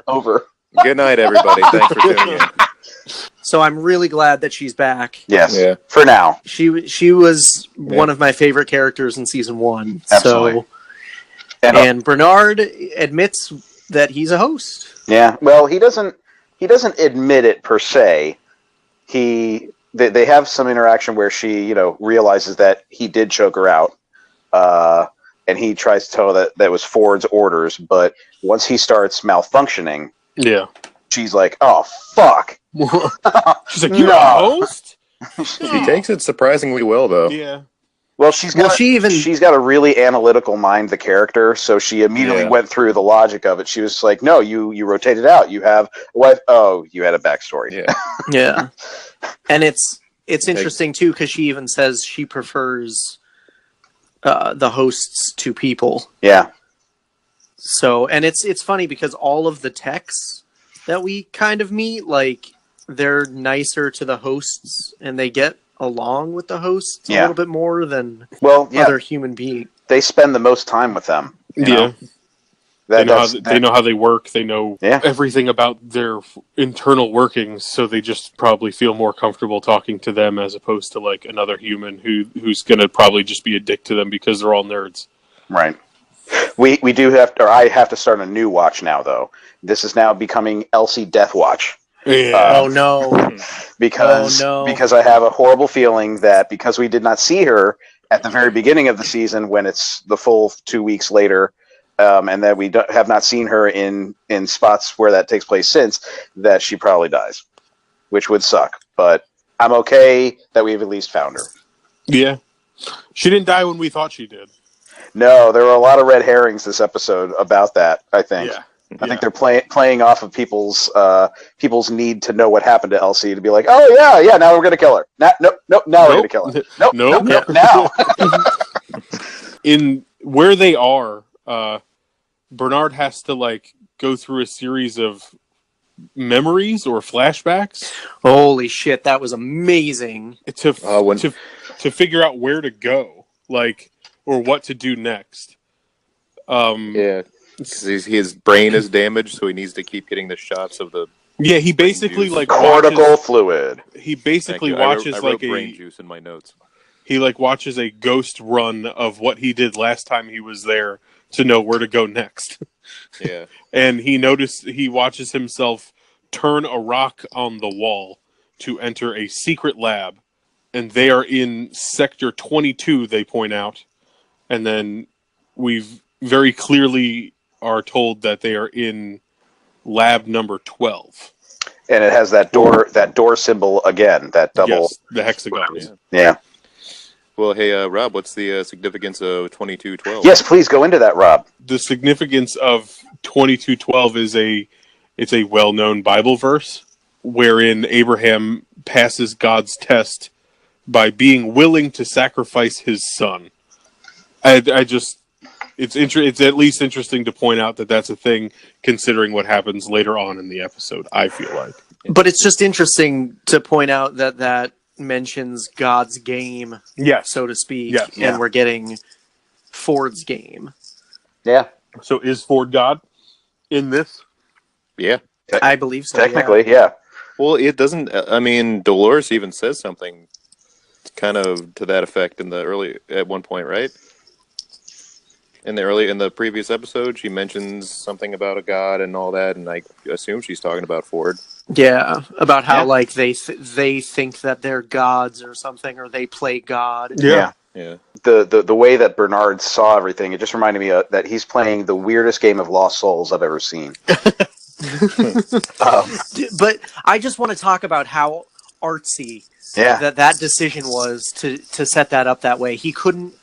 over. Good night, everybody. Thanks for tuning in. So I'm really glad that she's back. Yes, yeah. For now. She was one of my favorite characters in season 1. Absolutely. And Bernard admits that he's a host. Yeah, well, he doesn't admit it per se. They have some interaction where she, realizes that he did choke her out, and he tries to tell her that was Ford's orders. But once he starts malfunctioning, she's like, "Oh fuck!" She's like, "You're a host?" She takes it surprisingly well, though. Yeah. Well, she's got a really analytical mind, the character. So she immediately went through the logic of it. She was like, "No, you rotated out. You have what? Oh, you had a backstory." Yeah, yeah. And it's interesting too because she even says she prefers the hosts to people. Yeah. So, and it's funny because all of the techs that we kind of meet, like, they're nicer to the hosts and they get along with the hosts a little bit more than other human beings. They spend the most time with them. You know? They know how they work. They know everything about their internal workings, so they just probably feel more comfortable talking to them as opposed to like another human who's going to probably just be a dick to them because they're all nerds. Right. We do have to, or I have to start a new watch now, though. This is now becoming Elsie Death Watch. Yeah. Oh no! Because I have a horrible feeling that because we did not see her at the very beginning of the season, when it's the full 2 weeks later, and that we have not seen her in spots where that takes place since, that she probably dies, which would suck. But I'm okay that we've at least found her. Yeah, she didn't die when we thought she did. No, there were a lot of red herrings this episode about that. I think. Yeah. I think they're playing off of people's need to know what happened to Elsie to be like, oh yeah, now we're gonna kill her. Now we're gonna kill her. Nope, now. In where they are, Bernard has to like go through a series of memories or flashbacks. Holy shit, that was amazing. To figure out where to go, like, or what to do next. Yeah. His brain is damaged, so he needs to keep getting the shots of the. Yeah, he basically like cortical fluid. He basically watches I wrote brain juice in my notes. He like watches a ghost run of what he did last time he was there to know where to go next. Yeah, and he watches himself turn a rock on the wall to enter a secret lab, and they are in Sector 22. They point out, and then we've very clearly are told that they are in lab number 12. And it has that door symbol again, that double. Yes, the hexagons. Yeah. Well, hey, Rob, what's the significance of 2212? Yes, please go into that, Rob. The significance of 2212 is it's a well-known Bible verse wherein Abraham passes God's test by being willing to sacrifice his son. It's at least interesting to point out that that's a thing, considering what happens later on in the episode, I feel like. But it's just interesting to point out that mentions God's game, so to speak, and we're getting Ford's game. Yeah. So is Ford God in this? Yeah. I believe so. Technically, yeah. Well, it doesn't. I mean, Dolores even says something kind of to that effect at one point, right? In the previous episode, she mentions something about a god and all that, and I assume she's talking about Ford. Yeah, about how like they think that they're gods or something, or they play God. Yeah. The way that Bernard saw everything, it just reminded me that he's playing the weirdest game of Lost Souls I've ever seen. But I just want to talk about how artsy that decision was to set that up that way. He couldn't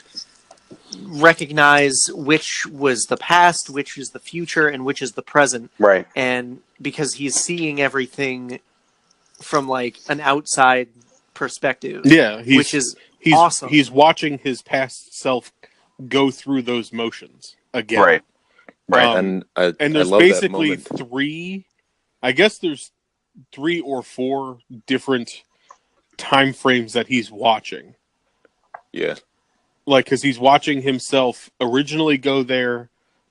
recognize which was the past, which is the future, and which is the present. Right. And because he's seeing everything from like an outside perspective. Yeah, which is awesome. He's watching his past self go through those motions again. Right. And there's basically there's 3 or 4 different time frames that he's watching. Yeah. Like, because he's watching himself originally go there,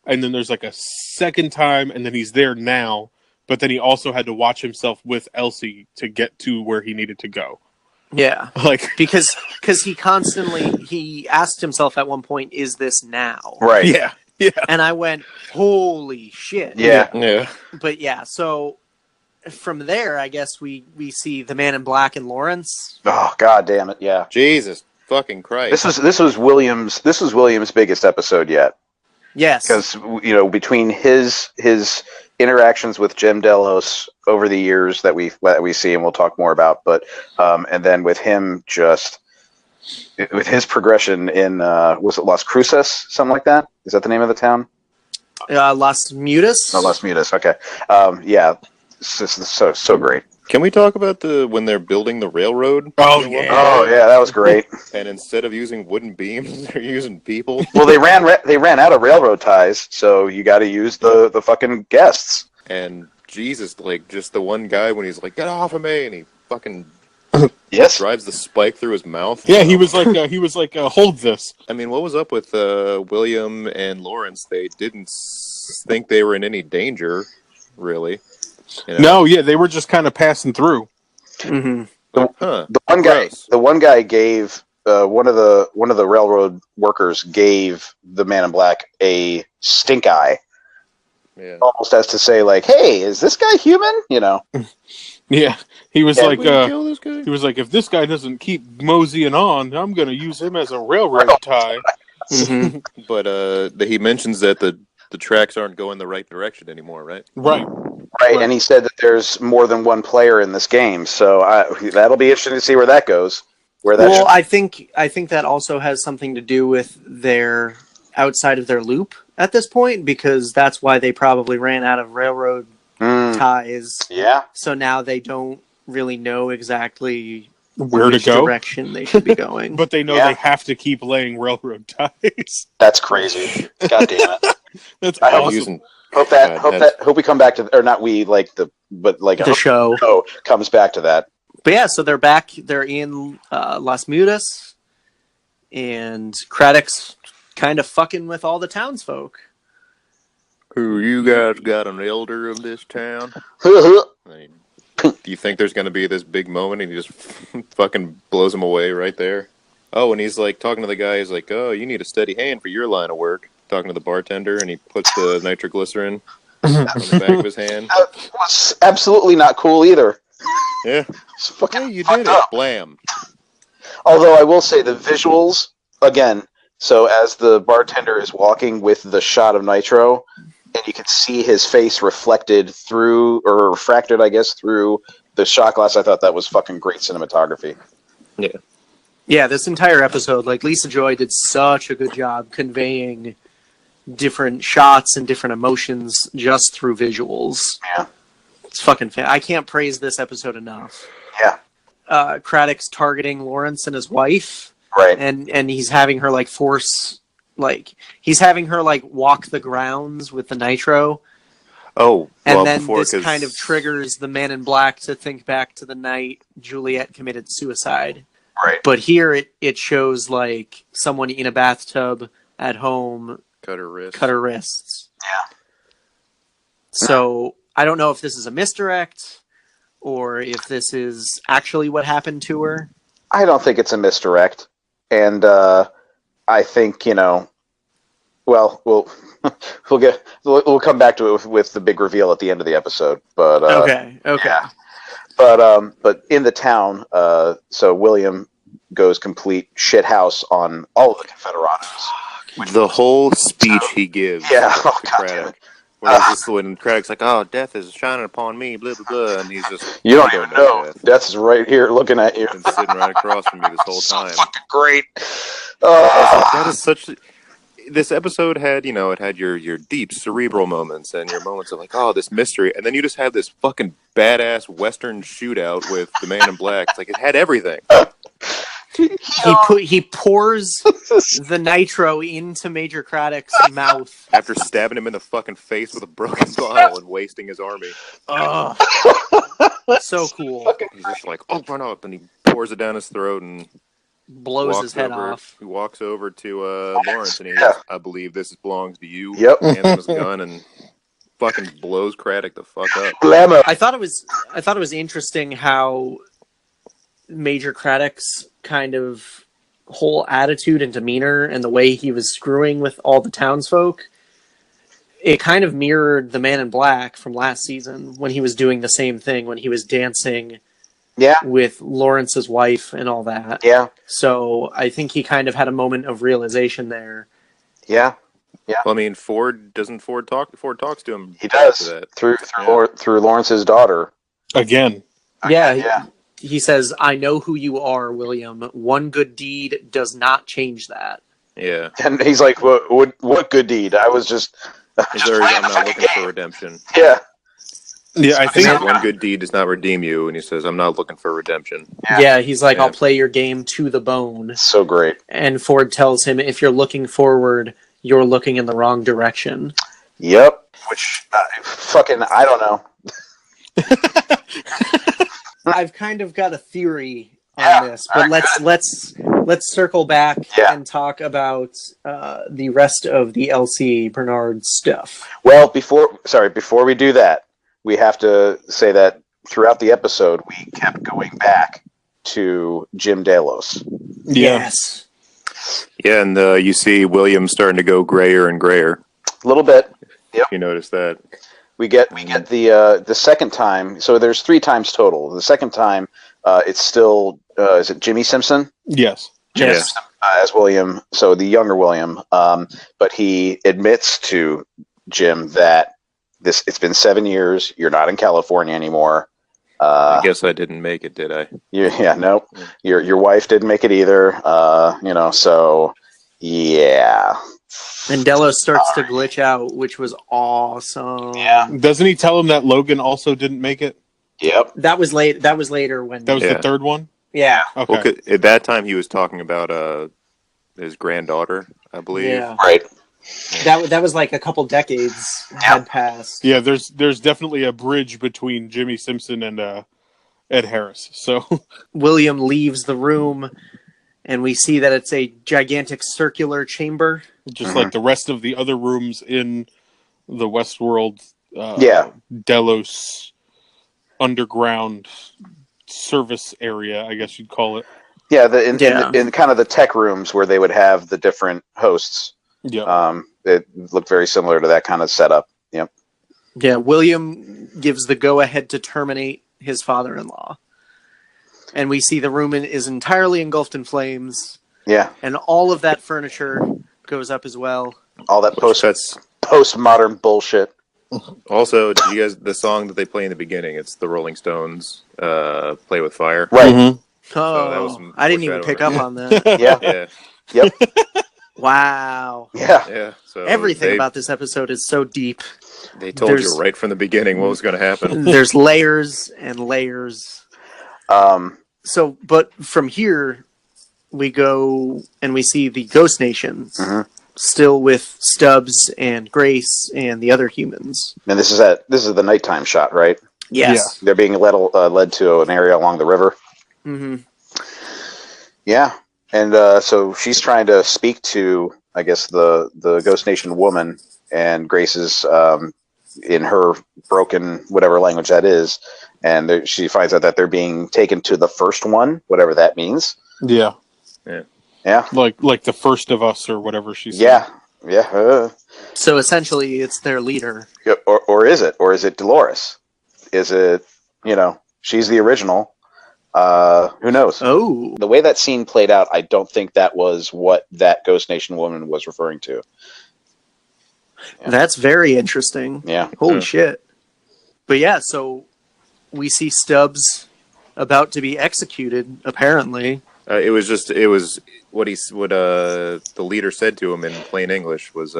and then there's like a second time, and then he's there now, but then he also had to watch himself with Elsie to get to where he needed to go. Yeah. Like, because he asked himself at one point, is this now? Right. Yeah. Yeah. And I went, holy shit. Yeah. Yeah. But yeah, so from there, I guess we see the Man in Black and Lawrence. Oh, God damn it, yeah. Jesus fucking Christ. This was Williams' biggest episode yet. Yes. Because, between his interactions with Jim Delos over the years that we see, and we'll talk more about, but and then with him just with his progression in was it Las Cruces, something like that? Is that the name of the town? Las Mudas. No, Las Mudas. Okay. Yeah, it's so great. Can we talk about when they're building the railroad? Oh yeah. Oh yeah, that was great. And instead of using wooden beams, they're using people. Well, they ran out of railroad ties, so you got to use the fucking guests. And Jesus, like just the one guy when he's like, "Get off of me!" and he fucking Yes. drives the spike through his mouth. Yeah, he was like, hold this. I mean, what was up with William and Lawrence? They didn't think they were in any danger, really. You know? No, yeah, they were just kind of passing through. Mm-hmm. The one guy gave one of the railroad workers gave the Man in Black a stink eye, almost as to say, like, "Hey, is this guy human?" You know. Yeah, he was Can we kill this guy? he was like, if this guy doesn't keep moseying on, I'm going to use him as a railroad tie. Mm-hmm. But he mentions that the tracks aren't going the right direction anymore, right? Right. Right, and he said that there's more than one player in this game, so that'll be interesting to see where that goes. I think that also has something to do with their outside of their loop at this point, because that's why they probably ran out of railroad ties. Yeah. So now they don't really know exactly Where which to go, direction they should be going. but they know they have to keep laying railroad ties. That's crazy. God damn it. That's I awesome. Hope we come back to, or not we, The show comes back to that. But yeah, so they're back. They're in Las Mudas, and Craddock's kind of fucking with all the townsfolk. Who, you guys got an elder of this town? Do you think there's going to be this big moment and he just fucking blows him away right there? Oh, and he's like talking to the guy. He's like, "Oh, you need a steady hand for your line of work." Talking to the bartender, and he puts the nitroglycerin on the back of his hand. That was absolutely not cool either. Yeah. Fucking You did it. up. Blam. Although I will say the visuals, again, so as the bartender is walking with the shot of nitro, and you can see his face reflected through, or refracted, I guess, through the shot glass, I thought that was fucking great cinematography. Yeah. Yeah, this entire episode, like, Lisa Joy did such a good job conveying different shots and different emotions just through visuals. Yeah. It's fucking I can't praise this episode enough. Yeah. Craddock's targeting Lawrence and his wife. Right. And he's having her, like, he's having her, like, walk the grounds with the nitro. Oh, and then this kind of triggers the Man in Black to think back to the night Juliet committed suicide. Right. But here it shows, like, someone in a bathtub at home cut her wrists. Yeah. So I don't know if this is a misdirect or if this is actually what happened to her. I don't think it's a misdirect. And I think, we'll we'll come back to it with the big reveal at the end of the episode. But okay. Yeah. But in the town, so William goes complete shit house on all of the Confederados. The whole speech he gives. Yeah. To Craddock. When Craddock's like, "Oh, death is shining upon me," blah blah blah, and he's just, "You don't even know. Death is right here, looking at you, and sitting right across from you this whole time." So fucking great. That is such. This episode had, it had your deep cerebral moments and your moments of like, oh, this mystery, and then you just had this fucking badass Western shootout with the Man in Black. It's like it had everything. He pours the nitro into Major Craddock's mouth after stabbing him in the fucking face with a broken bottle and wasting his army. So cool. He's just like, open up, and he pours it down his throat and blows his head off. He walks over to Lawrence and he goes, "I believe this belongs to you." Yep. Hands him his gun and fucking blows Craddock the fuck up. I thought it was interesting how Major Craddock's kind of whole attitude and demeanor and the way he was screwing with all the townsfolk, it kind of mirrored the Man in Black from last season when he was doing the same thing, when he was dancing with Lawrence's wife and all that. Yeah. So I think he kind of had a moment of realization there. Yeah. Yeah. Well, I mean, Ford talks to him. He does through Lawrence's daughter. Again. Yeah. he says, "I know who you are, William. One good deed does not change that." Yeah. And he's like, what good deed? I was just He's already, I'm not looking for redemption. Yeah. Yeah, I He think says one good deed does not redeem you, and he says, I'm not looking for redemption. Yeah, he's like, Yeah. "I'll play your game to the bone." So great. And Ford tells him, "If you're looking forward, you're looking in the wrong direction." Yep. Which, I don't know. I've kind of got a theory on this, but let's circle back and talk about the rest of the LC Bernard stuff. Well, before we do that, we have to say that throughout the episode, we kept going back to Jim Delos. Yes. Yeah, and you see William starting to go grayer and grayer. A little bit. Yep. You notice that. We get the second time. So there's 3 times total. The second time, it's still is it Jimmy Simpson? yes. Jimmy Yes. Simpson as William. So the younger William. But he admits to Jim that it's been 7 years. You're not in California anymore. I guess I didn't make it, did I? Nope. Your wife didn't make it either. So yeah. And Delos starts to glitch out, which was awesome. Yeah. Doesn't he tell him that Logan also didn't make it? Yep. That was late. That was later when. That was Yeah. the third one? Yeah. Okay. Well, at that time, he was talking about his granddaughter, I believe. Yeah. Right. That was like a couple decades had passed. Yeah, there's definitely a bridge between Jimmy Simpson and Ed Harris. So William leaves the room, and we see that it's a gigantic circular chamber. just like the rest of the other rooms in the Westworld Delos underground service area, I guess you'd call it. Yeah, in kind of the tech rooms where they would have the different hosts. Yeah. It looked very similar to that kind of setup. Yep. Yeah, William gives the go-ahead to terminate his father-in-law. And we see the room is entirely engulfed in flames. Yeah. And all of that furniture goes up as well. All that postmodern bullshit. Also, did you guys, the song that they play in the beginning, it's the Rolling Stones, Play With Fire. Right. Mm-hmm. Oh, that was some I didn't even pick up foreshadowing. on that. Yeah. Yeah. Yep. Wow. Yeah. Yeah. So Everything about this episode is so deep. They told There's- you right from the beginning what was going to happen. There's layers and layers. So, but from here, we go and we see the Ghost Nations, still with Stubbs and Grace and the other humans. And this is the nighttime shot, right? Yes. They're being led to an area along the river. Mm-hmm. Yeah. And so she's trying to speak to, I guess, the Ghost Nation woman, and Grace is in her broken whatever language that is, and she finds out that they're being taken to the first one, whatever that means. Yeah. Yeah. Yeah. Like the first of us or whatever she said. Yeah. Yeah. So essentially, it's their leader. Or is it? Or is it Dolores? Is it, she's the original? Who knows? Oh. The way that scene played out, I don't think that was what that Ghost Nation woman was referring to. Yeah. That's very interesting. Yeah. Holy shit. But yeah, so we see Stubbs about to be executed, apparently. It was what the leader said to him in plain English was,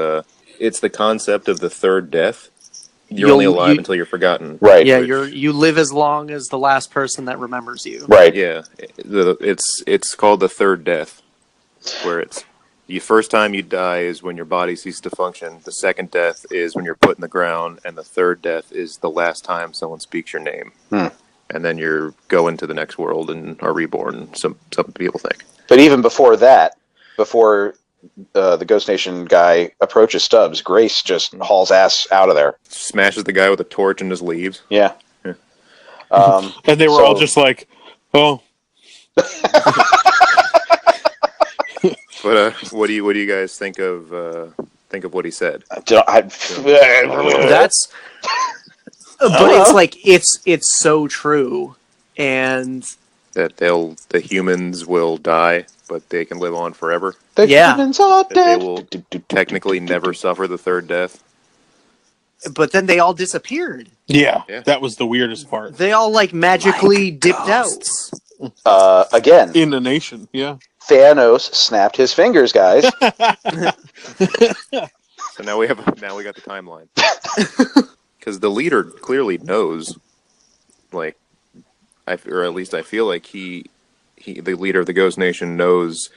it's the concept of the third death. You're only alive until you're forgotten. Right. Yeah, you live as long as the last person that remembers you. Right. Yeah. It's called the third death, where it's the first time you die is when your body ceases to function. The second death is when you're put in the ground, and the third death is the last time someone speaks your name. And then you're going to the next world and are reborn. Some people think. But even before that, before the Ghost Nation guy approaches Stubbs, Grace just hauls ass out of there. Smashes the guy with a torch and just leaves. Yeah. And they were all just like, oh. But what do you guys think of what he said? That's but it's like it's so true. And That the humans will die, but they can live on forever. The Yeah. humans are That they dead. will technically never suffer the third death. but then they all disappeared. Yeah, Yeah. that was the weirdest part. They all like magically dipped ghosts. Again, In the nation, yeah. Thanos snapped his fingers, guys. So now we got the timeline. Because the leader clearly knows, like, or at least I feel like he, the leader of the Ghost Nation, knows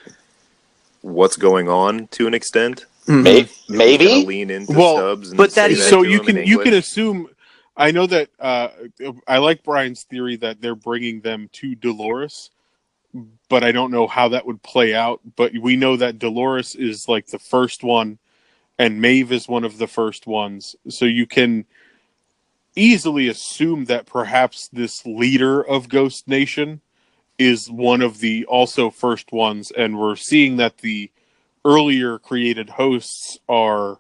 what's going on to an extent. Maybe. Lean into Stubbs, and but say that- that So to you him in can English. assume. I know that I like Brian's theory that they're bringing them to Dolores, but I don't know how that would play out. But we know that Dolores is like the first one, and Maeve is one of the first ones. So you can easily assume that perhaps this leader of Ghost Nation is one of the also first ones, and we're seeing that the earlier created hosts are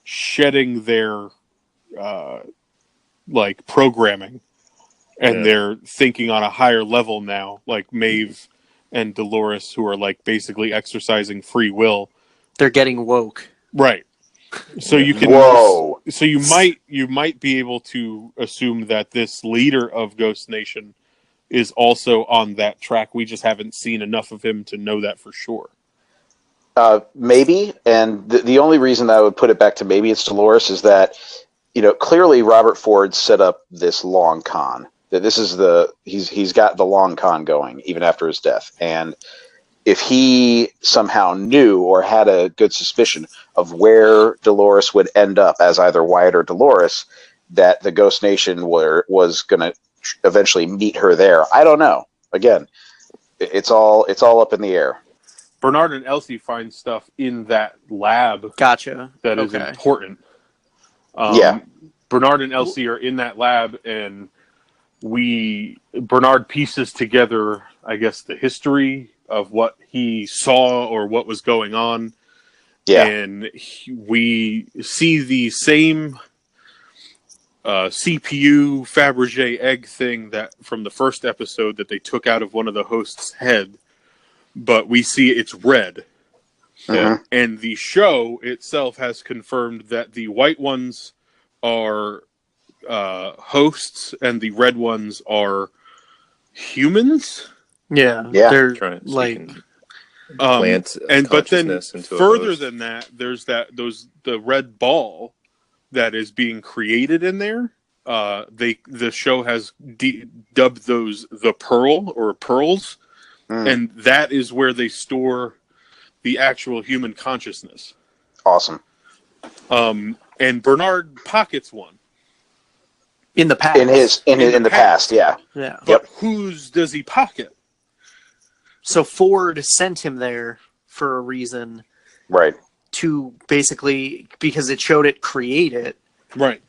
shedding their like programming, and they're thinking on a higher level now, like Maeve and Dolores, who are like basically exercising free will. They're getting woke. Right. So you can Whoa. so you might be able to assume that this leader of Ghost Nation is also on that track. We just haven't seen enough of him to know that for sure. Maybe, and the only reason that I would put it back to maybe it's Dolores is that, clearly Robert Ford set up this long con. That this is he's got the long con going even after his death, and if he somehow knew or had a good suspicion of where Dolores would end up as either Wyatt or Dolores, that the Ghost Nation was going to eventually meet her there. I don't know. Again, it's all up in the air. Bernard and Elsie find stuff in that lab Gotcha. that is Okay. important. Yeah. Bernard and Elsie are in that lab, and Bernard pieces together, I guess, the history of what he saw or what was going on. Yeah. And we see the same CPU Fabergé egg thing that from the first episode that they took out of one of the hosts' head, but we see it's red. Mhm. And the show itself has confirmed that the white ones are hosts and the red ones are humans. Yeah. Yeah. They're Trying to like plant but then consciousness into a further host. than that, there's the red ball that is being created in there. The show has dubbed those the pearl or pearls, and that is where they store the actual human consciousness. Awesome. And Bernard pockets one. in the past. In the past, yeah. Yeah. But whose does he pocket? So Ford sent him there for a reason Right. to basically because it showed it create it, Right.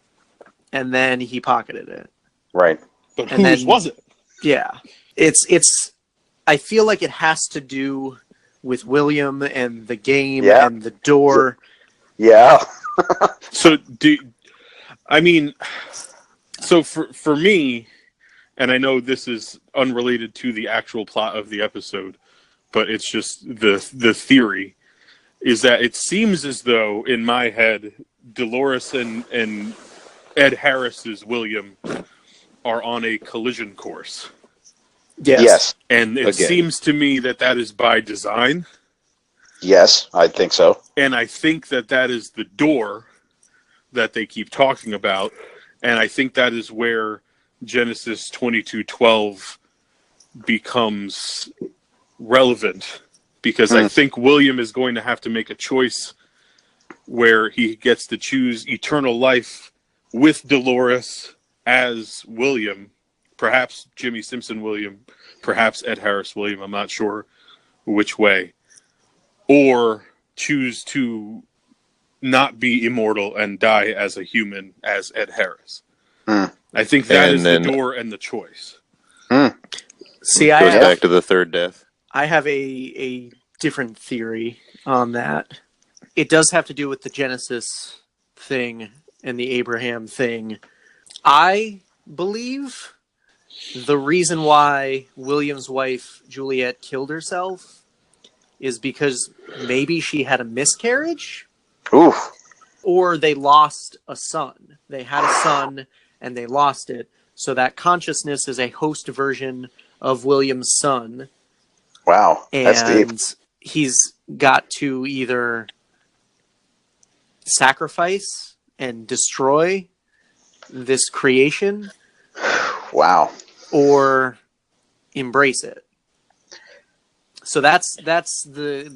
and then he pocketed it. Right. But And whose then- was it? Yeah. It's I feel like it has to do with William and the game Yeah. and the door. Yeah. So for me, and I know this is unrelated to the actual plot of the episode, but it's just the theory is that it seems as though in my head Dolores and Ed Harris's William are on a collision course. Yes. And it Again. seems to me that is by design. Yes, I think so. And I think that is the door that they keep talking about. And I think that is where Genesis 22:12 becomes relevant. Because I think William is going to have to make a choice where he gets to choose eternal life with Dolores as William. Perhaps Jimmy Simpson William. Perhaps Ed Harris William. I'm not sure which way. Or choose to not be immortal and die as a human as Ed Harris. I think that is the door and the choice. See, Goes back to the third death. I have a different theory on that. It does have to do with the Genesis thing and the Abraham thing. I believe the reason why William's wife, Juliet, killed herself is because maybe she had a miscarriage, Oof. or they lost a son. They had a son and they lost it. So that consciousness is a host version of William's son. Wow, that's deep. And he's got to either sacrifice and destroy this creation, Wow, or embrace it. So that's the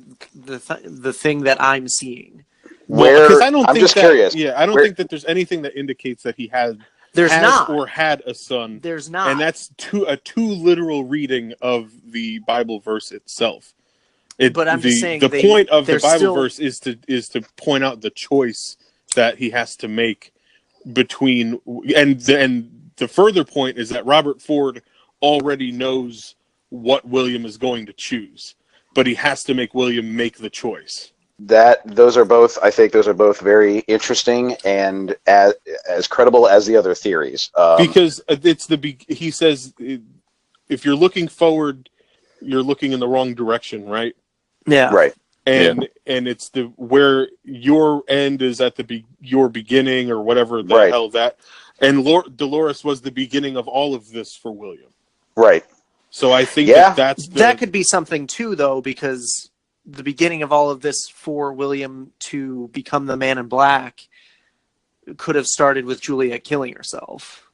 thing that I'm seeing. Where Because I don't I'm think just that, curious. Yeah, I don't Where- think that there's anything that indicates that he has Not. or had a son. There's not. And that's a too literal reading of the Bible verse itself. But I'm just saying the point of the they're Bible still- verse is to point out the choice that he has to make between, and the further point is that Robert Ford already knows what William is going to choose, but he has to make William make the choice. I think those are both very interesting and as credible as the other theories. Because he says, if you're looking forward, you're looking in the wrong direction, right? Yeah. Right. And it's where your end is at your beginning, or whatever the hell that. And Dolores was the beginning of all of this for William. Right. So I think that could be something too, though, because the beginning of all of this for William to become the Man in Black could have started with Juliet killing herself.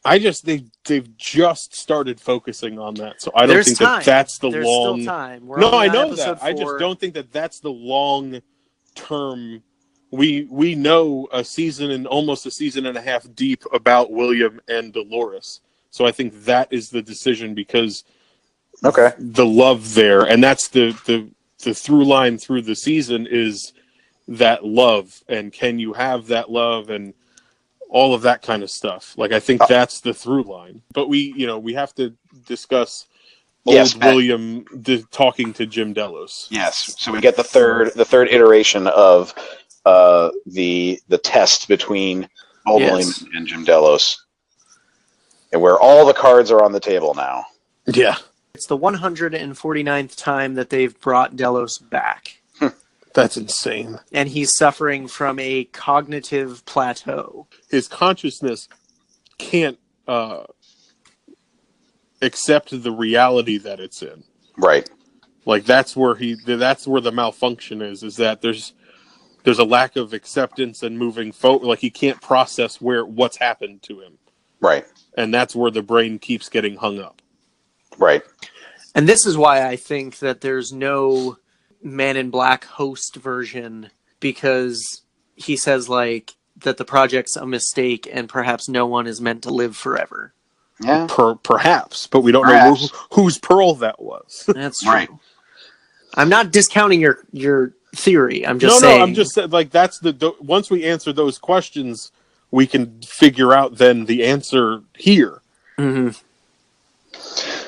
They've just started focusing on that, so I don't think that's the There's long. Still time. No, I know that. I just don't think that that's the long term. We know a season and almost a season and a half deep about William and Dolores, so I think that is the decision, because the love there, and that's the through line through the season is that love, and can you have that love, and all of that kind of stuff. Like, I think that's the through line. But we have to discuss William talking to Jim Delos. Yes. So we get the third iteration of the test between old William and Jim Delos, and where all the cards are on the table now. Yeah. It's the 149th time that they've brought Delos back. That's insane. And he's suffering from a cognitive plateau. His consciousness can't accept the reality that it's in. Right. Like, that's where the malfunction is that there's a lack of acceptance and moving forward. Like, he can't process what's happened to him. Right. And that's where the brain keeps getting hung up. Right. And this is why I think that there's no Man in Black host version, because he says, like, that the project's a mistake and perhaps no one is meant to live forever. Yeah. Perhaps, but we don't know whose pearl that was. That's true. Right. I'm not discounting your theory. I'm just saying. No, I'm just saying, like, that's once we answer those questions, we can figure out then the answer here. Mm-hmm.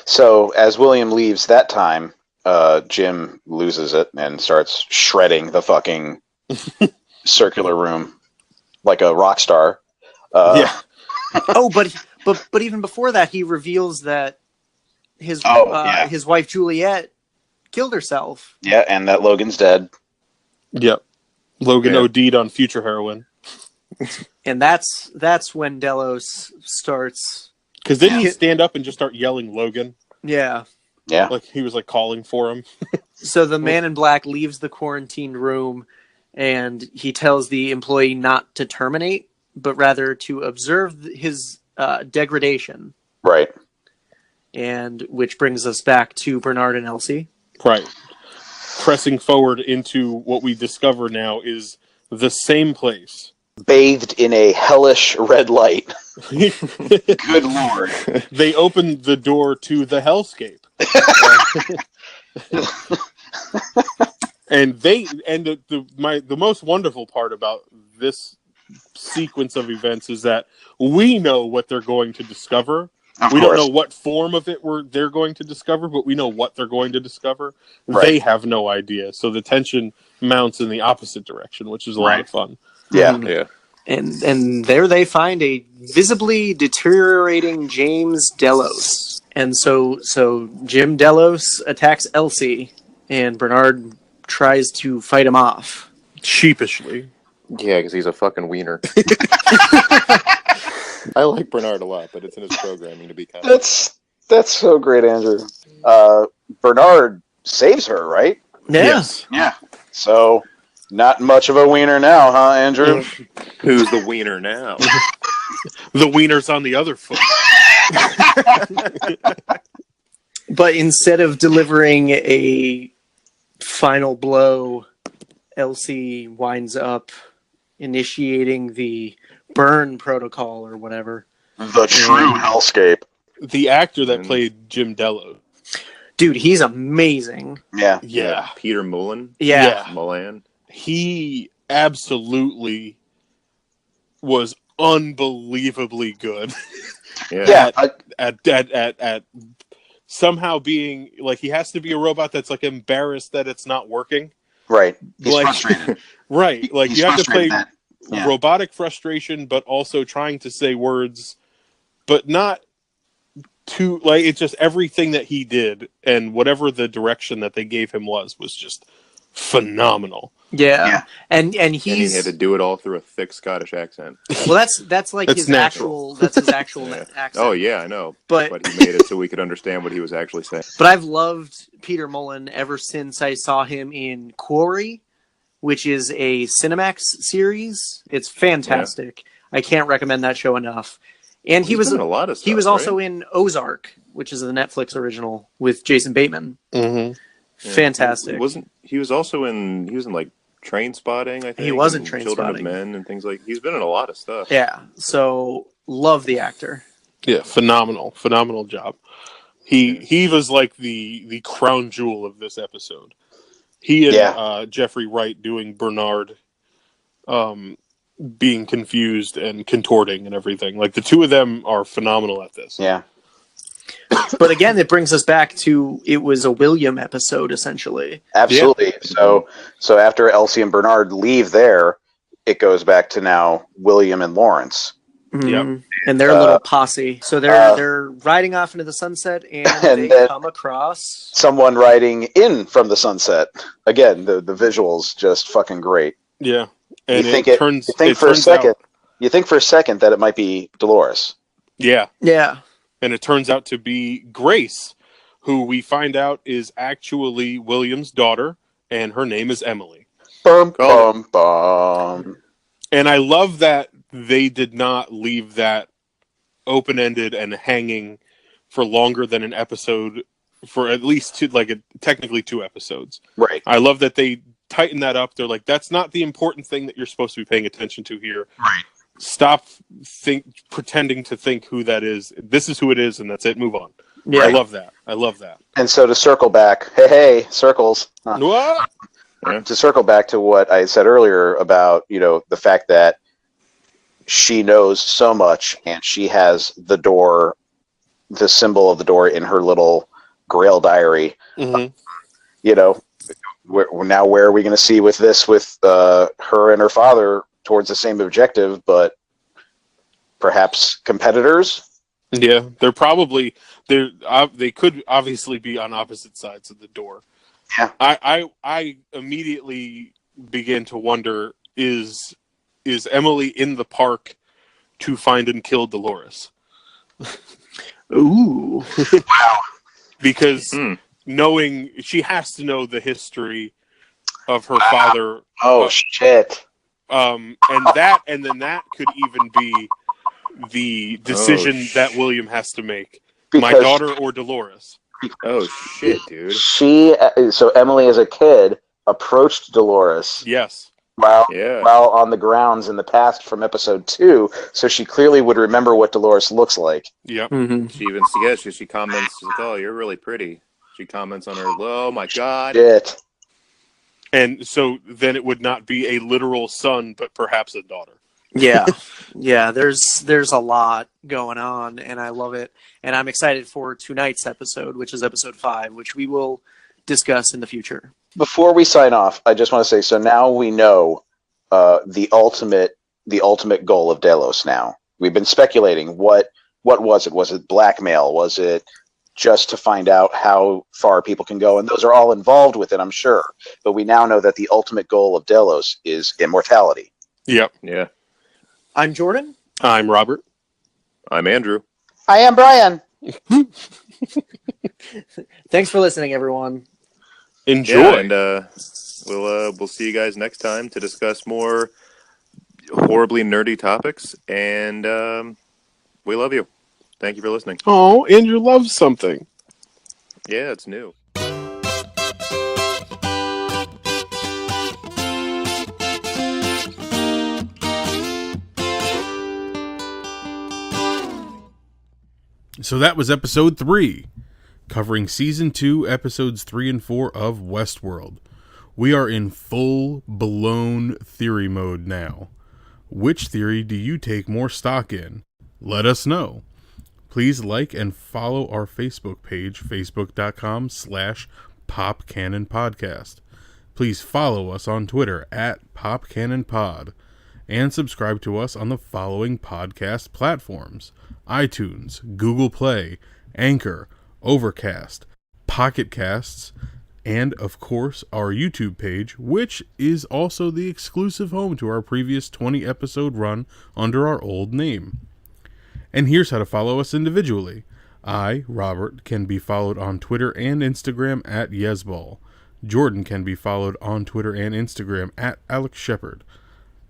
So as William leaves that time, Jim loses it and starts shredding the fucking circular room like a rock star. But even before that, he reveals that his wife Juliet killed herself. Yeah, and that Logan's dead. Yep. Logan OD'd on future heroin. And that's when Delos starts. Because didn't he stand up and just start yelling Logan? Yeah. Yeah. Like, he was, like, calling for him. So the Man in Black leaves the quarantined room, and he tells the employee not to terminate, but rather to observe his degradation. Right. And which brings us back to Bernard and Elsie. Right. Pressing forward into what we discover now is the same place. Bathed in a hellish red light. Good Lord. They opened the door to the hellscape. And the most wonderful part about this sequence of events is that we know what they're going to discover. We don't know what form of it they're going to discover, but we know what they're going to discover. Right. They have no idea. So the tension mounts in the opposite direction, which is a lot of fun. Yeah. Yeah. And there they find a visibly deteriorating James Delos. And so Jim Delos attacks Elsie, and Bernard tries to fight him off. Sheepishly. Yeah, because he's a fucking wiener. I like Bernard a lot, but it's in his programming to be kind of... That's so great, Andrew. Bernard saves her, right? Yeah. Yes. Yeah. So, not much of a wiener now, huh, Andrew? Who's the wiener now? The wiener's on the other foot. But instead of delivering a final blow, Elsie winds up initiating the burn protocol or whatever. The true hellscape. The actor that played Jim Dello. Dude, he's amazing. Yeah. Yeah. Peter Mullen? Yeah. Mulan? He absolutely was unbelievably good. Yeah. At somehow being like, he has to be a robot that's like embarrassed that it's not working. Right. He's Like- frustrated. Right. Like, He's you have to play frustrated that- robotic frustration, but also trying to say words, but not too, like, it's just everything that he did and whatever the direction that they gave him was just phenomenal. Yeah. And And he he's had to do it all through a thick Scottish accent. well that's like That's his natural. actual Yeah. accent. Oh, yeah, I know. But But he made it so we could understand what he was actually saying. But I've loved Peter Mullen ever since I saw him in Quarry, which is a Cinemax series. It's fantastic. I can't recommend that show enough. And he He's was been in a lot of stuff, he was also right? in Ozark, which is the Netflix original with Jason Bateman. Mm-hmm. Yeah. Fantastic. He was in like Train Spotting, I think. He was in and Train Children Spotting. of Men and things like. He's been in a lot of stuff. Yeah. So love the actor. Yeah, phenomenal job. He was like the crown jewel of this episode. He and Jeffrey Wright doing Bernard, being confused and contorting and everything. Like, the two of them are phenomenal at this. Yeah. But again, it brings us back to it was a William episode essentially. Absolutely. Yeah. So after Elsie and Bernard leave there, it goes back to now William and Lawrence. Mhm. And their little posse. So they're riding off into the sunset, and they then come across someone riding in from the sunset. Again, the visuals just fucking great. Yeah, and You think for a second that it might be Dolores. Yeah, Yeah. and it turns out to be Grace, who we find out is actually William's daughter, and her name is Emily. Bum bum bum. And I love that they did not leave that open-ended and hanging for longer than an episode, for at least technically 2 episodes. Right. I love that they tighten that up. They're like, that's not the important thing that you're supposed to be paying attention to here. Right. Stop pretending to think who that is. This is who it is, and that's it. Move on. Yeah. I love that. And so to circle back, hey, circles. What? To circle back to what I said earlier about, the fact that she knows so much and she has the door, the symbol of the door in her little Grail diary. Mm-hmm. Where are we going to see with this, with her and her father towards the same objective, but perhaps competitors? Yeah, they're probably they could obviously be on opposite sides of the door. Yeah. I immediately began to wonder, is Emily in the park to find and kill Dolores? Ooh. Wow. Because knowing, she has to know the history of her father. Oh, shit. And then that could even be the decision that William has to make. My daughter or Dolores? Oh, shit, dude. So Emily, as a kid, approached Dolores. Yes. While Yeah. on the grounds in the past from episode 2, so she clearly would remember what Dolores looks like. Yep. Mm-hmm. She even she comments, she's like, "Oh, you're really pretty." She comments on her, "Oh my god." Shit. And so then it would not be a literal son, but perhaps a daughter. Yeah. Yeah, there's a lot going on, and I love it. And I'm excited for tonight's episode, which is episode 5, which we will discuss in the future. Before we sign off, I just want to say, so now we know the ultimate goal of Delos now. We've been speculating. What was it? Was it blackmail? Was it just to find out how far people can go? And those are all involved with it, I'm sure. But we now know that the ultimate goal of Delos is immortality. Yep. Yeah. I'm Jordan. I'm Robert. I'm Andrew. I am Brian. Thanks for listening, everyone. Enjoy. Yeah, and we'll see you guys next time to discuss more horribly nerdy topics. And we love you. Thank you for listening. Oh, Andrew loves something. Yeah, it's new. So that was episode 3, covering season 2, episodes 3 and 4 of Westworld. We are in full-blown theory mode now. Which theory do you take more stock in? Let us know. Please like and follow our Facebook page, facebook.com/Pop Kannon Podcast. Please follow us on Twitter @PopKannonPod. And subscribe to us on the following podcast platforms: iTunes, Google Play, Anchor, Overcast, Pocket Casts, and of course our YouTube page, which is also the exclusive home to our previous 20 episode run under our old name. And here's how to follow us individually. I, Robert, can be followed on Twitter and Instagram @Yesball. Jordan can be followed on Twitter and Instagram @AlexShepard.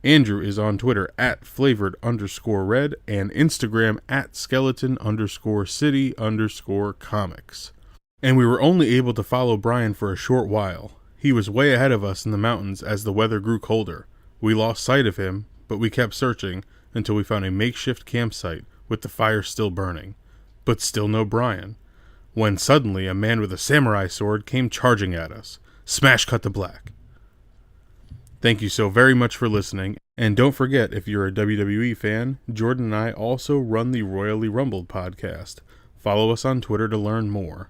Andrew is on Twitter @flavored_red and Instagram @skeleton_city_comics. And we were only able to follow Brian for a short while. He was way ahead of us in the mountains as the weather grew colder. We lost sight of him, but we kept searching until we found a makeshift campsite with the fire still burning. But still no Brian. When suddenly a man with a samurai sword came charging at us. Smash cut to black. Thank you so very much for listening, and don't forget, if you're a WWE fan, Jordan and I also run the Royally Rumbled podcast. Follow us on Twitter to learn more.